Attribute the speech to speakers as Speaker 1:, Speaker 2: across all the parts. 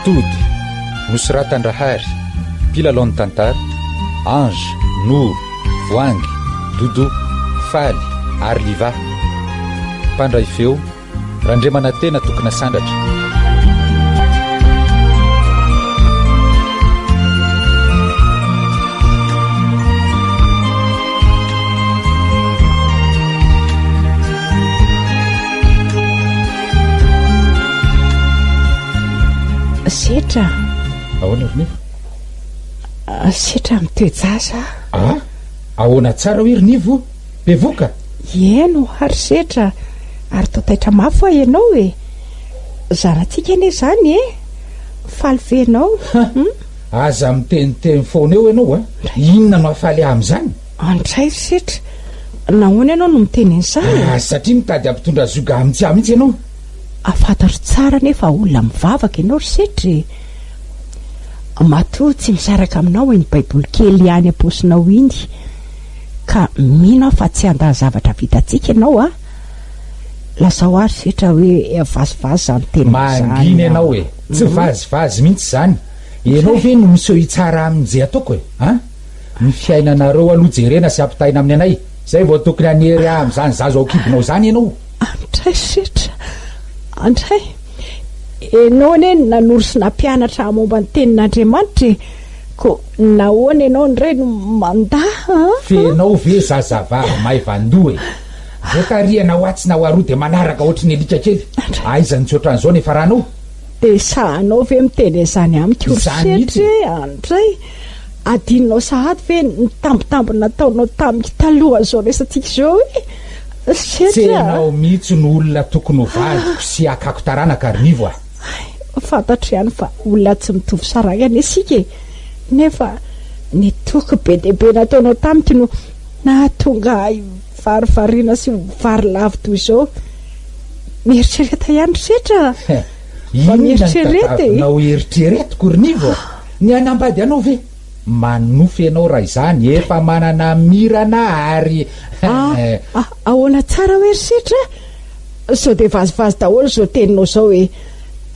Speaker 1: tody nosiratandrahary mpilalao ny tantara ange noro voangy dodo faly ary liva mpandray feo randremana tena tokona sandratra
Speaker 2: setra
Speaker 1: ahoana ronivo
Speaker 2: setra mitoejasa
Speaker 1: ahoana tsara hoe ronivo bevoka
Speaker 2: eno ary setra ary totaitra mafy a ianao e zanatsika ane zany e faly venao
Speaker 1: aza miteniteny foana eo ianao a inona no afaly am'izany
Speaker 2: andray setra nahoana ianao no miteny an'izany
Speaker 1: satria mitady ampitondra zoga amintsy a mihitsy ianao
Speaker 2: afantatro tsara nefa olona mivavaka ianao ry setra matoa tsy misaraka aminao eny baiboly kely ihany aposinao iny ka mino fa tsy andaa zavatra vitatsika ianao a lazao ary setra hoe vazivazy zany tena
Speaker 1: mangina ianao e tsy vazivazy mihitsy zany ianao ve no miseho itsara amin'izay ataoko e ny fiainanareo aloha jerena sy ampitaina amin'ny anay zay vao tokony anery amin'izany zazo aokibonao zany ianao
Speaker 2: andray setra andray ianao ane nanoro sy nampianatra momba ny tenin'Andriamanitra ko nahoana ianao ndray no mandaha
Speaker 1: fenao ve zazavavy maivandoa e voakarianao atsy na ho aroa de manaraka ohatry ny elika kely aiza nitsotran'izao nefa ranao
Speaker 2: de sahanao ve miteny zany amiko setra andray adininao sahady ve nitambitamby nataonao tamiko taloha zao resatsika zao e
Speaker 1: tsenao mihitsy no olona tokony hovaliko sy akako taranaka rinivo
Speaker 2: fantatro ihany fa olona tsy mitovy saragany asika nefa ny toky be dehibe nataonao tamiko no nahatonga varivariana sy vary lavo toy izao mieritrereta ihany setra
Speaker 1: nao eritreretiko rinivo ny anambady anao ve manofy ianao raha izany efa manana mirana ary
Speaker 2: ahoana tsara hoe ry setra sao de vazivazy daholo zao teninao zao hoe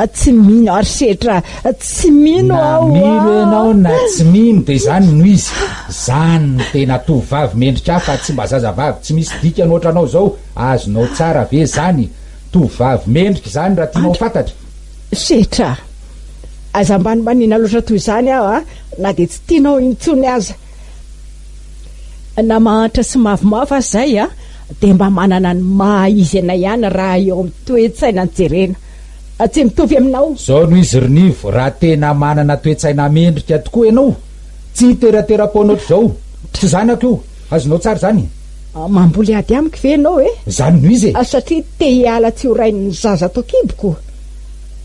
Speaker 2: tsy mino ary setra tsy mino
Speaker 1: mino ianao na tsy mino de zany no izy zany no tena tovavy mendrika fa tsy mba zazavavy tsy misy dika nohatranao zao azonao tsara ve zany tovavy mendrika zany raha tianao fantatra
Speaker 2: setra aza mbanimanina loatra toy zany aho na de tsy tianao intsony aza na mahantra sy mavomavo azy zay de mba manana ny mahaizy ana ihany raha eo amin'ny toetsaina nyjerena tsy mitovy aminao
Speaker 1: zao no izy rinivo raha tena manana toetsaina mendrika tokoa ianao tsy teraterapona oatra zao tsy zanako io azonao tsara zany
Speaker 2: mamboly ady amiko ve ianao
Speaker 1: zany no izy
Speaker 2: satria te hiala tsy ho rain'ny zaza atao kiboko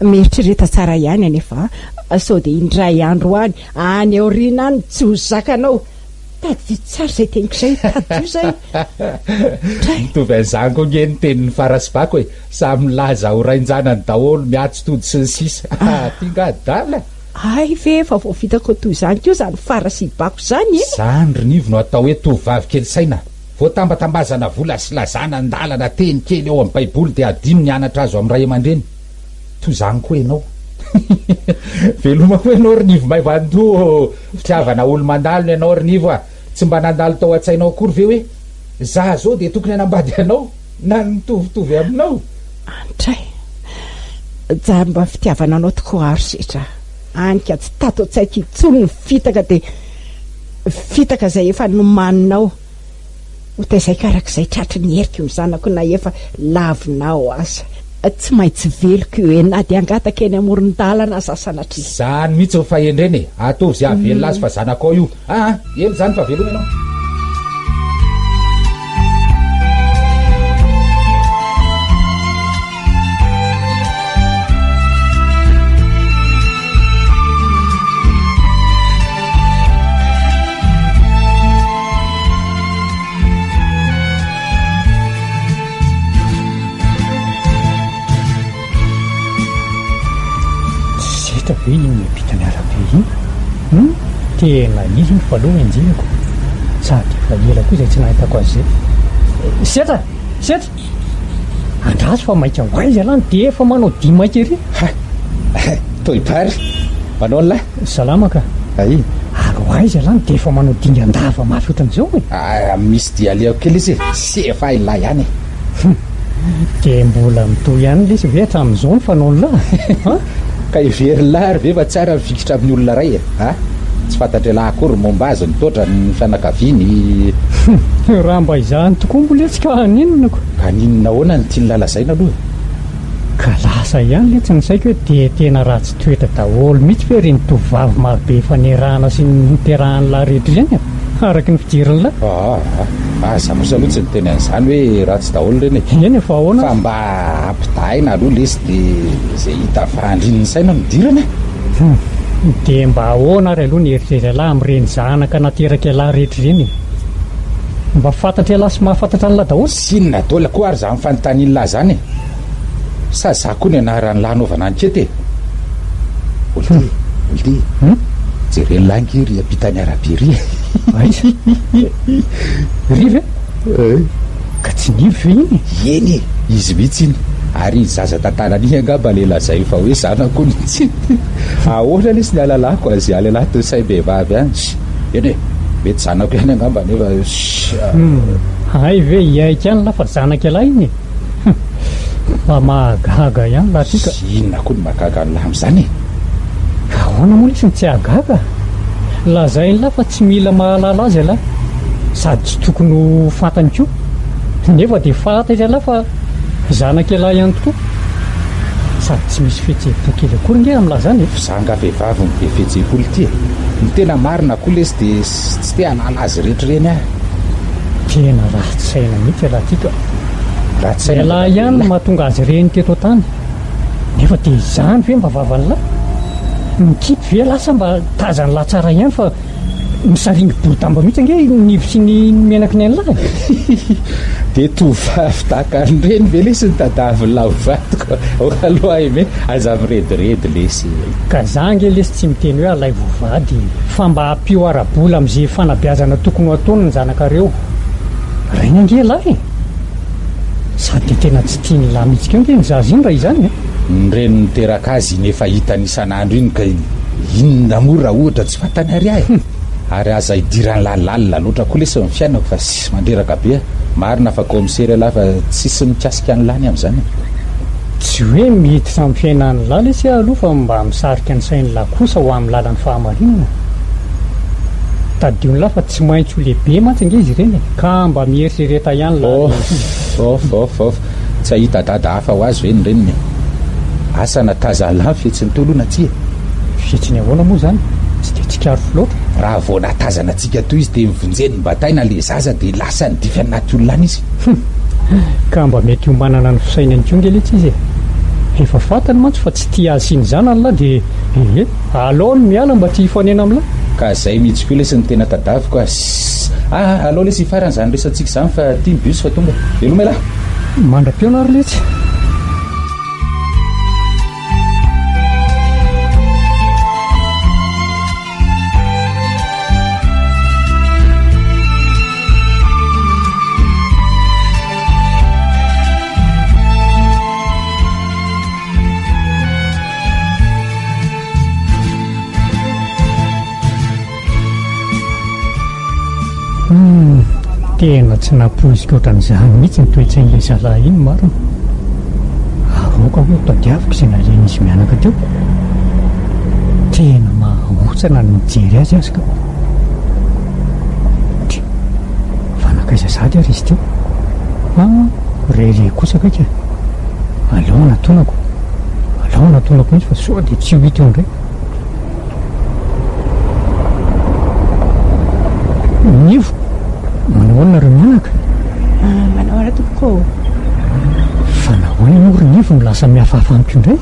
Speaker 2: mieritrereta tsara ihany anefa sao de indray andro any aoriana any tsy ho zakanao tady tsara zay teniko zay tady zay
Speaker 1: mitovy an'izany koa nge ny tenin'ny farasibako e samy laza ho rainjanany daholo miatsy tody sy ny sisa tingadala
Speaker 2: ay ve fa vao vitako toy zany keo zany farasibako zany
Speaker 1: zany rinivo no atao hoe tovavy kely saina voatambatambazana vola sy lazana ndalana teny kely eo amin'ny baiboly de adino ny anatra azo amin'ny ray aman-dreny toy zany koa ianao veloma koa ianao rinivo maivanto fitiavana olo mandalona ianao rinivo tsy mba nandalo tao a-tsainao akory ve hoe za zao de tokony anambady anao na nitovitovy aminao
Speaker 2: andray ja mba fitiavana anao tokoa ary setra anika tsy tato a-tsaiko itsony ny fitaka de fitaka zay efa nomaninao hotaizay karak'izay tratry ny herika io mizanako na efa lavinao aza tsy maintsy veloko io na de angataka eny amoron-dalana zasanatry
Speaker 1: zany mihitsy fa endreny atovy zay avelona azy fa zanakao io eny zany fa velona ianao
Speaker 3: ve iny mipitany arabe iny tena izy ny faloha enjinako sady fa ela koa zay tsy nahitako azy zay setra andraso fa maika hoaizy alany de efa manao dimy maika ery
Speaker 1: toy pary manao an'lahy
Speaker 3: salamaka
Speaker 1: ay
Speaker 3: ary hoaiza lany de efa manao dingan-dava mafy ohatran'izao e
Speaker 1: misy dia aleoko kely izy sy efa ilahy ihany
Speaker 3: de mbola mitoy ihany lesy ve hatramin'izao ny fanao lahy
Speaker 1: ka ivery lahy ary ve fa tsara mifikitra amin'ny olona ray e tsy fantatra lahy akory momba azy nitotra ny fianakaviany
Speaker 3: raha mba izahany tokoa mbola etsika aninonako
Speaker 1: ka ninona hoana ny tiany lalazaina aloha
Speaker 3: ka lasa ihany le tsy nisaiko hoe de tena raha tsy toetra daholo mihitsy fe reny tovavy marobe efa nerahana sy niterahan'ny lahy rehetra izany araky ny fidiriny lahy
Speaker 1: aza mosa aloha tsy niteny an'izany hoe raha tsy daholo reny
Speaker 3: eny efa ahoana
Speaker 1: fa mba ampitahaina aloha lesy de zay hita fahandrininy saina midirana
Speaker 3: de mba ahoana ary aloha ny heritreritra lahy amin'ireny zanaka nateraka lahy rehetra ireny mba fantatra lahy sy mahafantatra ny lahy daholo
Speaker 1: sinona daola koa ary za mifanontaniany lahy zany sa za koa ny anarany lahy anaovana anykety oldy jereny lahy nge ry ampitany arabe ry
Speaker 3: ry ve ka tsy nivy ve iny
Speaker 1: eny izy mihitsy iny ary zaza tantanany angamba lela zay fa hoe zanako nitsy ahoana lesy ny alalako azy alalahy to saim-behivavy any eny e mety zanako ihany angamba nefa
Speaker 3: ay ve iaika ihany lafa zanaka lahy iny fa mahagaga ihany laha tika
Speaker 1: inona koa ny mahagaga ny lahy am'izany
Speaker 3: ahoana moa lesy ny tsy ahagaga lazay ny lahy fa tsy mila mahalala azy lahy sady tsy tokony ho fantany koa nefa de fantatra lahy fa zanaka lahy ihany tokoa sady tsy misy fihetseham-po kely akory nge amin'lahy zany
Speaker 1: zanga vehivavy ny be fihetseham-polo ty ny tena marina koa lesy de tsy te halala azy rehetra reny
Speaker 3: tena ratsy saina mihitsy lahy tika
Speaker 1: ratsy saina
Speaker 3: lahy ihany mahatonga azy reny teto an-tany nefa de izany ve mba vavany lahy mikipy ve lasa mba tazany lahy tsara ihany fa misaringy bolotamba mihitsy ange nivy sy ny menaky ny an'lahy
Speaker 1: de tovavy tahaka an'ireny ve lesy ny tadavy lahovadiko aloha me aza mirediredy lesy
Speaker 3: ka za nge lesy tsy miteny hoe alay vovady fa mba hampio arabola am'izay fanabeazana tokony ho ataony ny zanakareo regny ange lahy sady de tena tsy tiany lahy mihitsy keo nge ny zazy iny raha izany
Speaker 1: nyreny niteraka azy nefa hitany isan'andro iny ka inona moa raha ohatra tsy fantany ary ahy ary aza hidirany lalalina loatra koa lesy ny fiainako fa sisy mandreraka be marina fa komisery lahy fa tsisy mikasika ny lany am'izany
Speaker 3: tsy hoe mety samy fiainany lahy lesy aloha fa mba misarika ny sainy lahy kosa ho amin'ny lalan'ny fahamarinana tadiony lahy fa tsy maintsy ho lehibe mantsy ange izy ireny ka mba mieritrereta ihany
Speaker 1: lahy tsy ahita dada hafa ho azy ve ny reniny asa natazany lahy fihetsiny toloana ty
Speaker 3: fihetsiny ahoana moa zany tsy de tsikaro filoatra
Speaker 1: raha vao natazana atsika toy izy de mivonjeny mbataina le zaza de lasa ny dify anaty olonany izy
Speaker 3: ka mba mety ho manana ny fisainany keo nge letsy izy efa fantany mantsy fa tsy tia azy sy ny zanany lahy de alao ny miala mba ty hifanena am'lahy
Speaker 1: ka zay mihitsy koa lesy ny tena tadaviko alao lesy hifarany zany resantsika zany fa tia ny bus fa tonga veloma lahy
Speaker 3: mandra-peona ary letsy tena tsy nampoizika ohatran'izany mihitsy ny toetsain'ilay zalahy iny marina aroka hoe tadiaviko izay nalena izy mianaka teo tena mahotsana ny mijery azy azy ka fanakaiza zady ary izy teo rere kosa kaika alao natonako mihitsy fa soa de tsy ho hita eo indray nivo manahoana reo mianaka
Speaker 2: manahoana tompoko
Speaker 3: fa nahoana no ry nivo no lasa mihafahafa amiko indray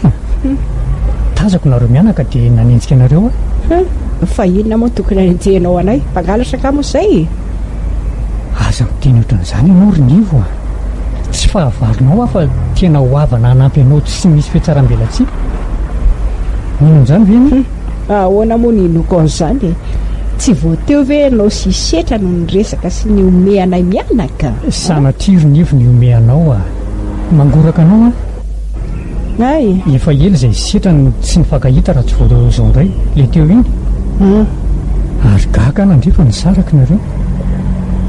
Speaker 3: tazako nareo mianaka de nanenjika anareo
Speaker 2: fa inona moa tokony anenjehanao anay mpangalatra mo zay
Speaker 3: aza miteny ohatran'izany ianao ry nivo tsy fahavalinao aho fa tena hoavana hanampy anao tsy misy fihetsaram-belatsika inon'izany ve
Speaker 2: ahoana moa ny inoko an'izany tsy voateo ve anao sisetra no ny resaka sy ny ome anay mianaka
Speaker 3: sanatria ry nivo ny ome anao mangoraka anao
Speaker 2: ay
Speaker 3: efa ely izay sitrany tsy nifankahita raha tsy voazao indray le teo iny ary gaka nandrefa nysaraka nareo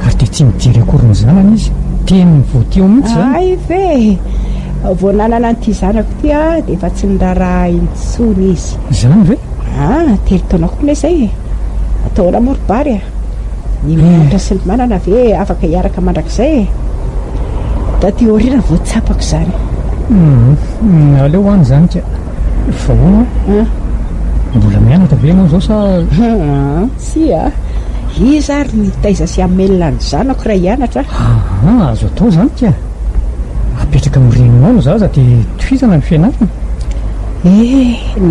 Speaker 3: ary dia tsy mijery akory ny zanany izy teny ny voateo mihitsy zany
Speaker 2: ay ve voananana nyity zanako ty a dia efa tsy niraraha intsony izy
Speaker 3: zany ve
Speaker 2: telo taona koa ne zay ataona morobary a ny manatra sy ny manana ve afaka hiaraka mandrakizay da ty orina voatsapako zany
Speaker 3: aleo hoany zany ka fa hono mbola mianatra ve anao zao sa
Speaker 2: sy a izy ary nitaiza sy amelona ny zanako raha hianatra
Speaker 3: azo atao zany ka apetraka mireninao no zaza dia tohizana ny fianarana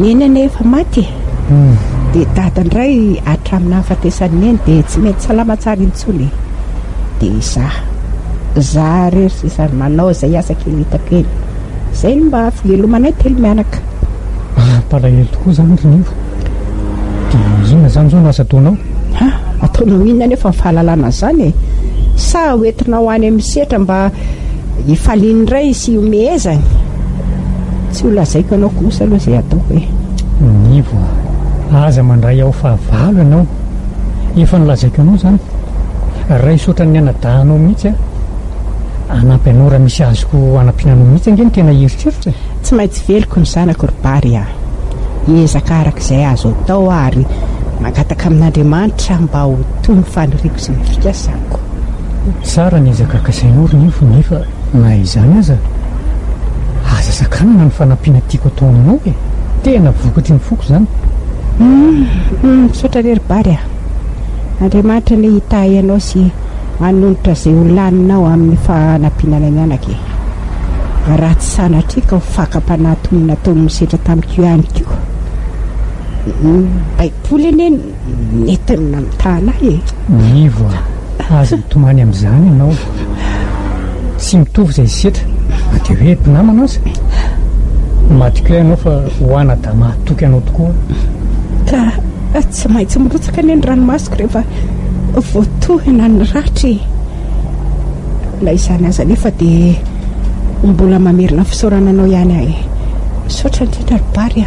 Speaker 2: neny ane efa maty dia dadandray atramina hafatesany eny dia tsy mety salama tsara intsony dia za rery sisary manao zay asa kely hitako eny zay no mba fivelomanay telo mianaka
Speaker 3: palahelo tokoa zany rinivo dia inona zany zao no asa ataonao
Speaker 2: ataonao inona nefa mifahalalana zany sa hoentinao any amin'ny setra mba hifaliany ray sy omehezany tsy ho lazaiko anao kosa aloha zay ataoko
Speaker 3: nivo aza mandray ao fahavalo ianao efa nilazaiko anao zany raha isotra ny anadahanao mihitsy anampy anao raha misy azoko anampinanao mihitsy ange ny tena heritreritra
Speaker 2: tsy maintsy veloko ny zanako ribary ezaka arak'izay azo atao ary mangataka amin'Andriamanitra mba ho toy ny faniriako sy ny fikasako
Speaker 3: tsara ny ezaka akasainao rinivo nefa na izany aza sakanana ny fanampiana tiako ataonanao tena vokatry ny foko zany
Speaker 2: misaotra rery bary Andriamanitra ny hitahy ianao sy manonitra izay ho laninao amin'ny fanampianana mianaka raha tsy sanatrika ho fakam-panahy nataony misetra tamiko ihany koa baiboly eny netiny namitahanahy
Speaker 3: nivo aza mitomany amin'izany ianao tsy mitovy izay setra dia hoe mpinamana aza matiko ianao fa hoana da mahatoky anao tokoa
Speaker 2: ka tsy maintsy mirotsaka ny ranomasiko rehefa voatohina ny ratry la izany aza nefa dia mbola mamerina fisaorananao ihany ahy misaotra indrindra ribary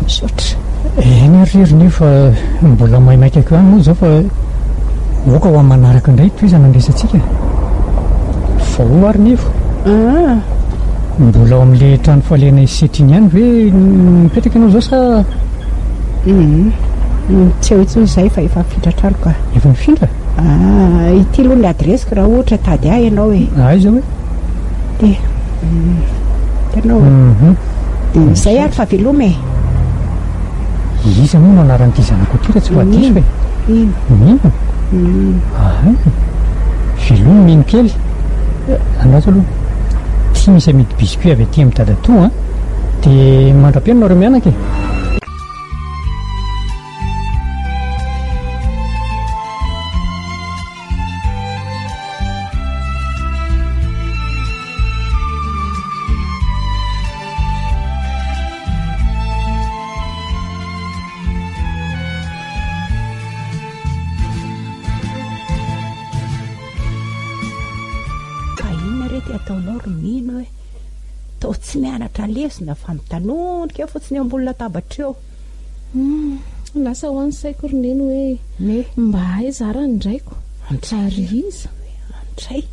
Speaker 2: misaotra
Speaker 3: eny ariry fa mbola maimaika ko ihany moa zao fa oka ho manaraka indray toizana andresantsika fa ho ary nivo mbola ao amin'le trano falena isetriny ihany ve mipetraka anao zao sa
Speaker 2: tsy eo intsony izay fa efa mifindra trano ka
Speaker 3: efa mifindra
Speaker 2: ity aloha ny adresiko raha ohatra tady ahy ianao
Speaker 3: aiza hoe
Speaker 2: dia ianao dia izay ary fa veloma
Speaker 3: iza moa no anaran'ity zanako ty raha tsy voadiso hoe mino veloma mino kely anazy aloha tia misy amidy biscuit avy aty amin'ny dadatoa dia mandra-pianao reo mianaka
Speaker 2: ataonao romino hoe tao tsy mianatra lesina fa mitanondrika fotsiny ambony latabatra eo
Speaker 4: lasa ho any saiko roneno hoe mba hay zara ndraiko ary iza
Speaker 2: andray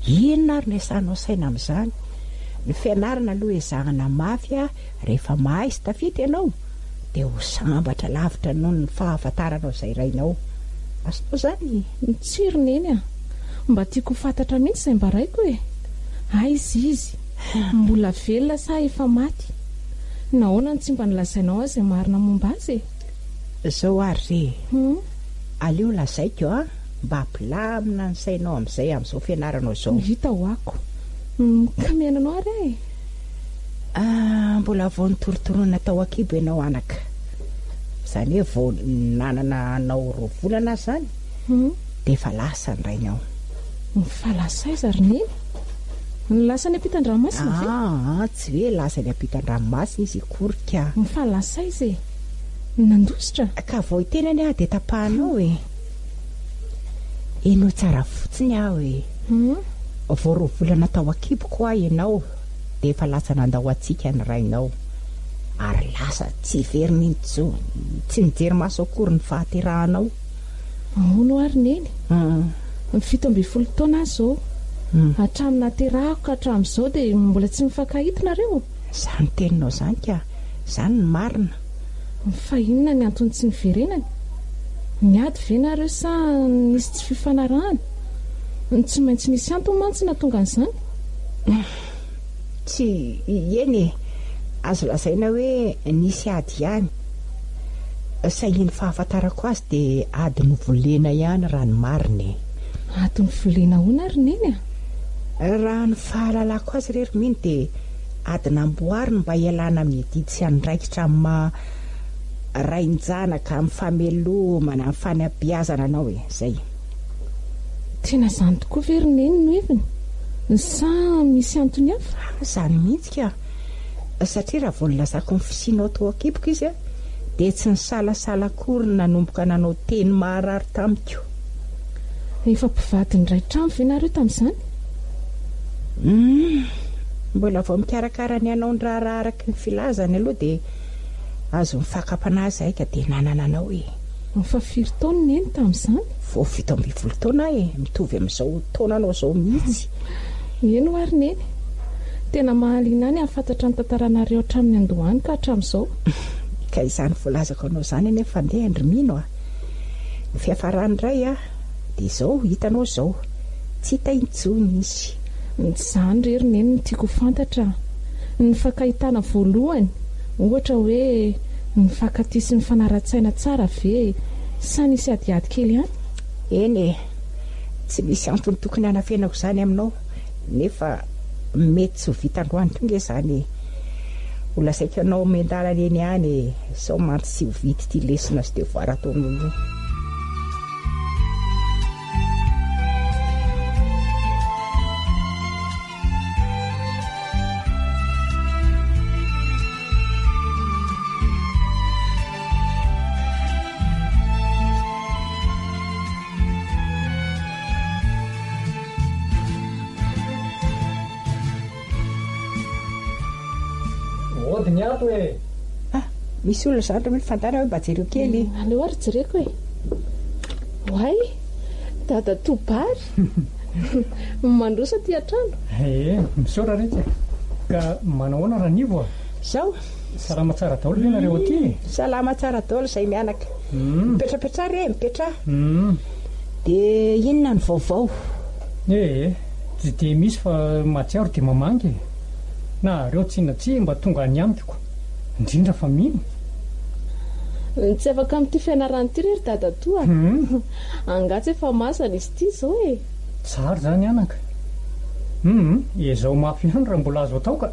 Speaker 2: inona ary ny sahanao saina amin'izany ny fianarana aloha ezahana mafy rehefa mahay sy tafity ianao dia ho sambatra lavitra noho ny fahafantaranao izay rainao asinao zany
Speaker 4: tsy roneny mba tiako fantatra mihitsy izay mba raiko izy mbola velona sa efa maty nahoana ny tsy mba nilazainao azy marina momba azy
Speaker 2: zao ary aleo lazaiko mba ampilamina ny sainao amin'izay amin'izao fianaranao zao
Speaker 4: vita ho ako ka miainanao ary
Speaker 2: mbola vao nitorotorona tao akibo ianao anaka izany hoe vao nanana anao roa volana zany dia efa lasa ny rainao
Speaker 4: fa lasa izy ary neny ny lasa ny ampitan-dranomasina
Speaker 2: tsy hoe lasa ny ampitan-dranomasina izy ikorika
Speaker 4: fa lasa izy nandositra
Speaker 2: ka vao itenany dia tapahanao enao tsara fotsiny aho vao roa volana tao akibo koa ianao dia efa lasa nandao atsika ny rainao ary lasa tsy veriny intsony tsy mijery maso akory ny fahaterahanao.
Speaker 4: Ahoana ary neny ny 17 taona zao hatramina terahako ka hatramin'izao dia mbola tsy mifankahitona.
Speaker 2: Izany teninao zany ka izany ny marina.
Speaker 4: Fa inona ny antony tsy niverenany? Niady ve nareo sa nisy tsy fifanarahana? Tsy maintsy nisy antony mantsy natonga an'izany.
Speaker 2: Tsy eny azo lazaina hoe nisy ady ihany. Sain'ny fahafantarako azy dia ady novolena ihany raha ny marina.
Speaker 4: Ady novolena hoana ary neny
Speaker 2: raha ny fahalalako azy rery miny dia ady namboarina mba hialana amin'ny didy sy andraikitra amin'ny rainjanaka amin'ny famelomana amin'ny fanabeazana anao zay.
Speaker 4: Tena izany tokoa very neny no eviny sa misy antony hafa?
Speaker 2: Izany mihitsy ka satria raha vao nilazako ny fisianao tao akipoko izy dia tsy nisalasala akory nanomboka nanao teny maharary tamiko.
Speaker 4: Efa mpivady ny ray trano ve nareo tamin'izany?
Speaker 2: Mbola vao mikarakara ny anao ny raha araky ny filazany aloha dia azo mifakampanahy zahay ka dia nanananao
Speaker 4: Fa 4 taona neny tamin'izany?
Speaker 2: Vao 17 taona mitovy amin'izao taonanao zao mihitsy.
Speaker 4: Eno ary neny tena mahaliana ny hafantatra ny tantaranareo hatramin'ny andohany ka hatramin'izao.
Speaker 2: Ka izany voalazako anao izany eny fandeha Andrimino ny fiafarany ray dia izao hitanao izao tsy hita intsony izy.
Speaker 4: Izany rery neny no tiako fantatra ny fankahitana voalohany ohatra hoe ny fankaty sy ny fanara-tsaina tsara ve sa nisy adiady kely ihany?
Speaker 2: Eny tsy misy antony tokony hanafenako izany aminao nefa mety tsy ho vitandroany tonga izany olasaiko anao mendalana eny ihany sao mantsy tsy ho vity ty lesona sy devoir ataonao.
Speaker 3: Ody ato hoe
Speaker 2: misy olona izany raha mety fantana hoe mba jereo kely.
Speaker 4: Aleo ary jereko hoay dada tobary mandrosa ty atrano.
Speaker 3: Misaora rehetra ka manahoana raha nivo
Speaker 2: Zao
Speaker 3: salama tsara daholo ve nareo aty?
Speaker 2: Salama tsara daholo izay mianaka. Mipetrapetra mipetra dia inona ny vaovao?
Speaker 3: Tsy dia misy fa matsiaro dia mamangy na reo tsinatsy mba tonga any amiko indrindra fa mino
Speaker 4: tsy afaka amin'ity fianarany ity rery dada toa angatsy efa masana izy ity zao
Speaker 3: tsara zany anaka izao mafy ihany raha mbola azo atao ka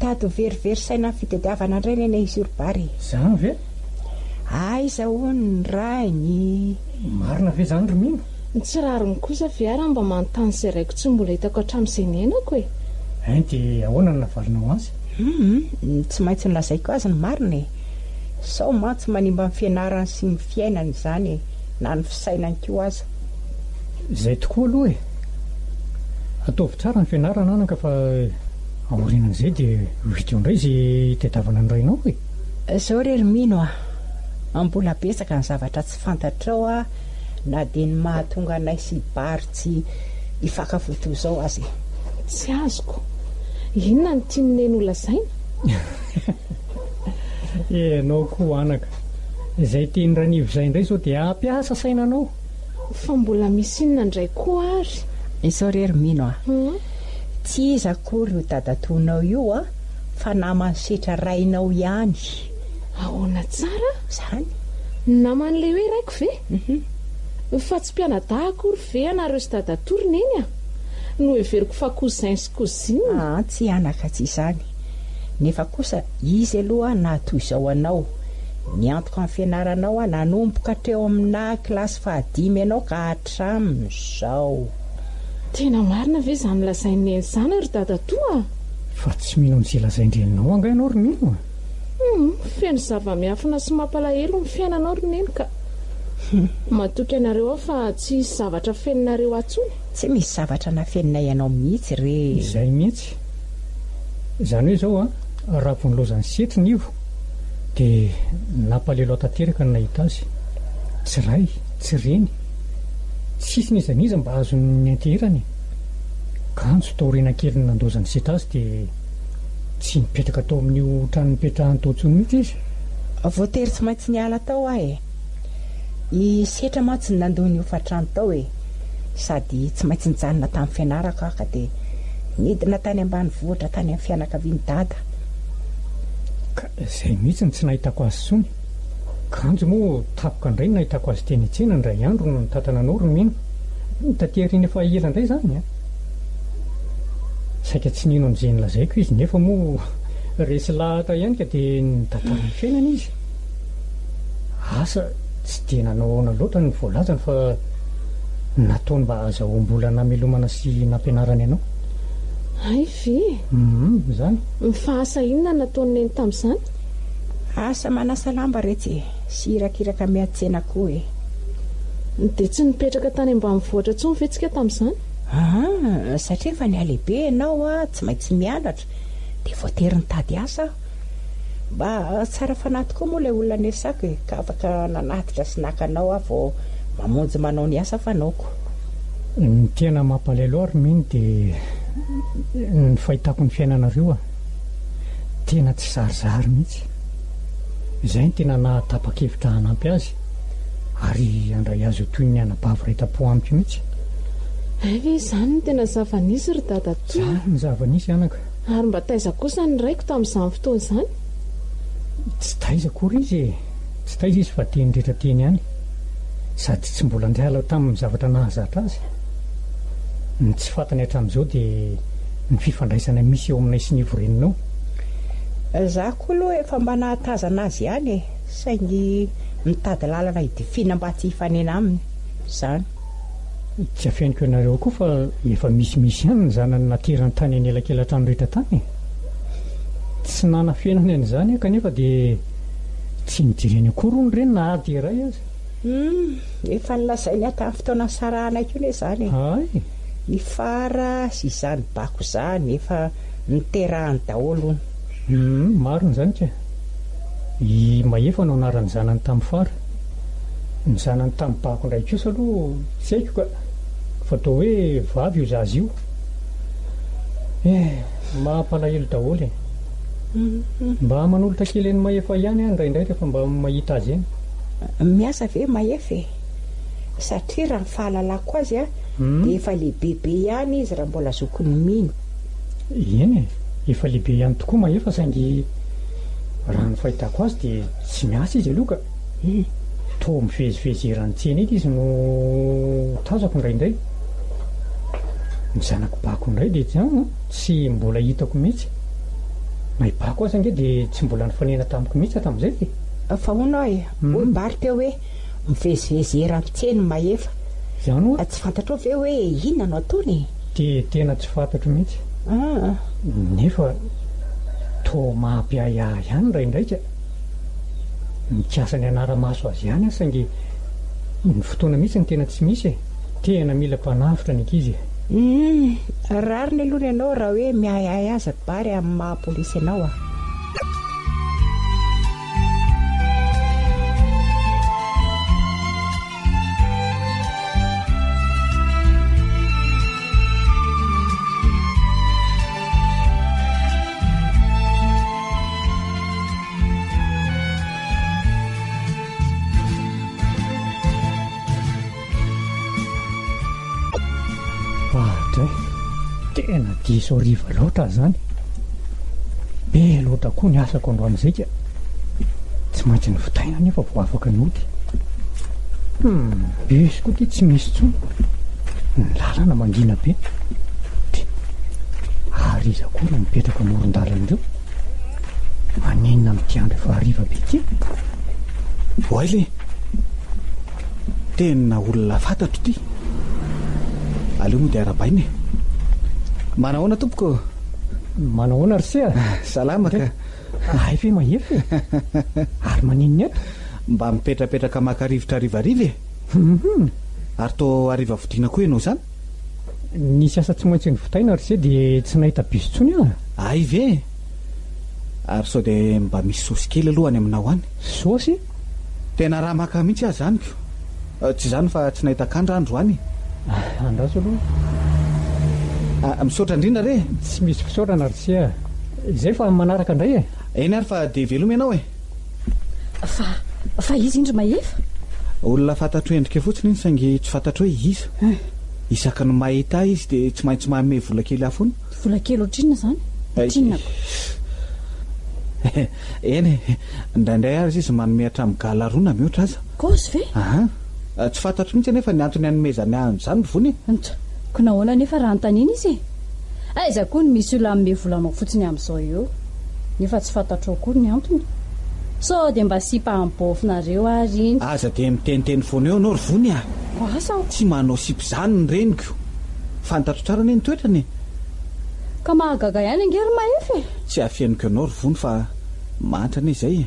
Speaker 2: tady verivery saina ny fitadiavana indray neny izy orbary
Speaker 3: zany ve?
Speaker 2: Izaho ny rainy
Speaker 3: marina ve zany ry mino?
Speaker 4: Tsy rariny kosa fiara mba manontany izay raiko tsy mbola hitako hatramin'izay nenako
Speaker 3: dia ahoana ny navalinao azy?
Speaker 2: Tsy maintsy nilazaiko azy ny marina sao mantsy manimba ny fianarany sy ny fiainany izany na ny fisainany koa aza.
Speaker 3: Izay tokoa aloha ataovy tsara ny fianarana anaka fa aorinan'izay dia video indray izay tadiavana ny rainao
Speaker 2: Izao rery mino mbola betsaka ny zavatra tsy fantatrao na dia ny mahatonga anay sy bary tsy hifankafoto izao azy.
Speaker 4: Tsy azoko inona ny tian'ny olazaina?
Speaker 3: Ianao koa anaka izay teny ranivo izay indray zao dia ampiasa sainanao
Speaker 4: fa mbola misy inona indray koa ary.
Speaker 2: Izao rery mino tsy iza akory io dadatoanao io fa namany setra rainao ihany.
Speaker 4: Ahoana tsara?
Speaker 2: Zany
Speaker 4: naman'ilay hoe raiko ve? Fa tsy mpianadahy akory ve anareo sy dadatoriny eny no heveriko fa cousin sy cousine?
Speaker 2: Tsy anaka tsy izany nefa kosa izy aloha nahatoy izao anao niantoka amin'ny fianaranao nanomboka hatreo amina kilasy 5 ianao ka hatramin'izao.
Speaker 4: Tena marina ve izany lazainy eny izany ry dadatoa?
Speaker 3: Fa tsy mino amin'izay lazaindrenao anga ianao ry mino
Speaker 4: feno zava-miafina sy mampalahelo ny fiainanao ry neny ka matoky ianareo ao fa tsy isy zavatra feninareo atsony.
Speaker 2: Tsy misy zavatra nafenina ianao mihitsy re.
Speaker 3: Izay mihitsy zany hoe zao raha vonilozany setry ny ivo dia nampalelo tanteraka ny nahita azy, tsy ray tsy reny tsisy nizaniza mba azony anteherany. Kanjo taoriana kely nandozany setra azy dia tsy mipetraka tao amin'io trano mipetrahany tao ntsony mihitsy izy.
Speaker 2: Voatery tsy maintsy niala tao ahy i setra mantsy nandony hofatrano tao sady tsy maintsy nijanona tamin'ny fianarako ka dia nidina tany ambany vohitra tany amin'ny fianakaviany dada.
Speaker 3: Ka izay mihitsy tsy nahitako azy tsony. Kanjo moa tapoka indray no nahitako azy teny an-tsena indray andro no nitantananao Romena. Tateriny efa ela indray zany saika tsy nino amin'izay nilazaiko izy nefa moa resy lahatra ihany ka dia nitantarany fiainana izy. Asa tsy dia nanaona loatra ny voalazany fa nataony mba azahoam-bola namelomana sy nampianarana ianao.
Speaker 4: Ay ve?
Speaker 3: Zany
Speaker 4: Fa asa inona nataony neny tamin'izany?
Speaker 2: Asa manasa lamba retsy sy irakiraka miantsena koa
Speaker 4: dia tsy nipetraka tany ambanivohitra intsony ve tsika tamin'izany?
Speaker 2: Satria efa nialehibe ianao tsy maintsy mianatra dia voatery nitady asa mba tsara fanahy koa moa ilay olona nesako ka afaka nanatitra sy nakanao vao mamonjy manao ny asa fanaoko.
Speaker 3: Ny tena mampalelo ary miny dia ny fahitako ny fiainanareo tena tsy zarizary mihitsy. Izay ny tena nahatapa-kevitra hanampy azy ary andray azy ho toy ny anabavy reta-po amiko mihitsy.
Speaker 4: Ve izany no tena zava-nisy ry dada toy?
Speaker 3: Ny zava-nisy anaka.
Speaker 4: Ary mba taiza kosa ny raiko tamin'izany fotoana izany?
Speaker 3: Tsy taiza kory izy tsy taiza izy fa teny rehetra teny ihany sady tsy mbola ndray tamin'ny zavatra nahazatra azy. Ny tsy fantany hatramin'izao dia ny fifandraisana misy eo aminay sy ny voreninao.
Speaker 2: Za koa aloha efa mba nahatazana azy ihany saingy mitady lalana hidifina mba tsy hifanena aminy izany.
Speaker 3: Tsy afeniko ianareo koa fa efa misimisy ihany ny zanany naterany tany anelakelan-trano rehetra tany. Tsy nanafenany an'izany kanefa dia tsy nijereny akory ny reny na ady iray azy.
Speaker 2: Efa nilazainy tamin'ny fotoana sarahanaiko io izany. Ny fara sy izany bako izany efa niterahany daholo.
Speaker 3: Marina izany ka. I Mahefa no anarany zanany tamin'ny fara. Ny zanany tamin'ny bako indray kosa aloha tsy haiko ka fa atao hoe vavy io zazy io. Mampalahelo daholo mba manolotra kely ny Mahefa ihany indraindray rehefa mba mahita azy eny.
Speaker 2: Miasa ve Mahefa satria raha ny fahalalako azy dia efa lehibebe ihany izy raha mbola zokony mino.
Speaker 3: Eny efa lehibe ihany tokoa Mahefa saingy raha ny fahitako azy dia tsy miasa izy aloha ka toa mivezivezy eran-tsena eky izy no tazako indraindray. Ny zanako bako indray dia tsy mbola hitako mihitsy. Na i bako aza nge dia tsy mbola nifanena tamiko mihitsy hatramin'izay dia
Speaker 2: fa hono hoe mbary teo hoe mivezivezy eran-tsena Mahefa.
Speaker 3: Izany hoe
Speaker 2: tsy fantatro ve hoe inona no ataony?
Speaker 3: Dia tena tsy fantatro mihitsy. Nefa toa mahampiahiahy ihany indraindraika. Mikasa ny anara-maso azy ihany saingy ny fotoana mihitsy ny tena tsy misy tena mila mpanafitra ny ankizy.
Speaker 2: Rariny aloha ianao raha hoe miahiahy azy bary amin'ny mahapolisy ianao
Speaker 3: tena diso riva loatra zany. Be loatra koa ny asako androan'izay ka tsy maintsy ny vitaina nefa vao afaka ny ody. Bus koa ty tsy misy tsony ny lalana mangina be ary izy akory mipetraka moron-dalana ireo maninona amin'ity andro efa hariva be ty.
Speaker 5: Oaily tena olona fantatro ty. Aleo moa dia arabainy. Manahoana tompoko?
Speaker 3: Manahoana ry se
Speaker 5: salama ka.
Speaker 3: Ay fe Mahefa ary maninona eto?
Speaker 5: mba mipetrapetraka makarivotra arivariva ary to ariva vodina koa ianao zany
Speaker 3: nisy asa tsy maintsy ny votaina ry se dia tsy nahita bisotsony io
Speaker 5: ay ve ary sao dia mba misy sosy kely aloha any aminao any
Speaker 3: sosy
Speaker 5: tena raha maka mihitsy azy zany ko tsy zany fa tsy nahita kandra andro any
Speaker 3: andraso aloha
Speaker 5: misaotra indrindra re
Speaker 3: tsy misy fisaorana ry se izay fa manaraka indray
Speaker 5: eny ary fa dia veloma ianao
Speaker 6: fa izy indry maefa
Speaker 5: olona fantatro endrika fotsiny iny saingy tsy fantatro hoe iza isaka ny mahita izy dia tsy maintsy maome vola kely afony
Speaker 6: vola kely ohatrinona zany trinako
Speaker 5: eny indraindray ary izy manome hatramin'nygalarona mihoatra aza
Speaker 6: kosy ve
Speaker 5: tsy fantatro mihitsy anefa ny antony hanomezany andro zany vony
Speaker 6: ko nahoana nefa raha ntanina izy aiza koa ny misy olo amin'ny volanao fotsiny amin'izao eo nefa tsy fantatro akory ny antony sao dia mba sipahambofinareo ary iny
Speaker 5: aza dia miteniteny foana eo anao ry vony
Speaker 6: asa
Speaker 5: tsy manao sipy zany ny reniko fantatro tsara ne ny toetrany
Speaker 6: ka mahagaga ihany angery maefa
Speaker 5: tsy afianiko anao ry vony fa mantra ane izay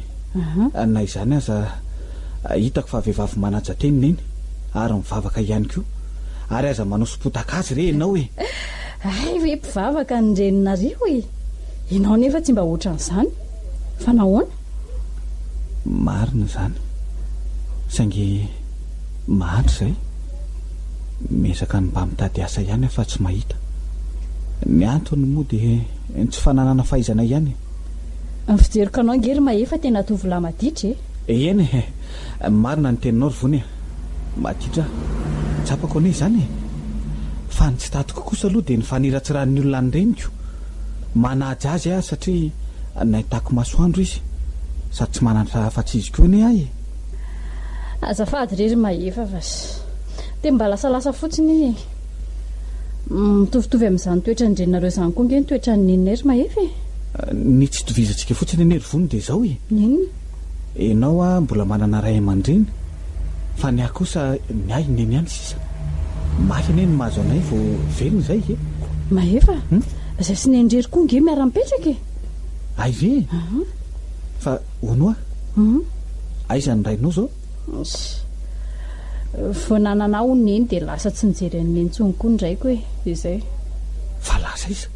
Speaker 5: na izany aza hitako fa vehivavy manaja-tenina iny ary mivavaka ihany koa ary aza manao sopotaka azy re ianao
Speaker 6: ay hoe mpivavaka ny reninareo ianao nefa tsy mba ohatran'izany fa nahoana
Speaker 5: marina zany saingy mahantra izay mesaka ny mba mitady asa ihany fa tsy mahita ny antony moa dia tsy fananana fahaizana ihany
Speaker 6: fijeriko anao ngery maefa tena tovolahy maditra
Speaker 5: eny marina ny teninao ry vony maditra tsapako ane izany fa ny tsy tatiko kosa aloha dia ny faniratsiran'ny olona ny reniko manaja azy satria nahitako masoandro izy sady tsy manatra afa-tsy izy koa ne ay
Speaker 6: azafady rery maefa fa dia mba lasalasa fotsiny iny mitovitovy amin'izany toetra ny renareo izany koa nge ny toetra ny ninina ry maefa
Speaker 5: ny tsy tovizatsika fotsiny ane ry vony dia izao
Speaker 6: ninona
Speaker 5: ianao mbola manana ray aman-dreny fa ny akosa ny ay neny ihany sisa mafy ane ny mahazo anay vo velona izay
Speaker 6: maefa izay sy nendrery koa nge miara-mipetraka
Speaker 5: ay ve fa onoa aiza ny rainao zao
Speaker 6: vonananao neny dia lasa tsy nijery any nentsony koa ndraiko izay
Speaker 5: fa lasa iza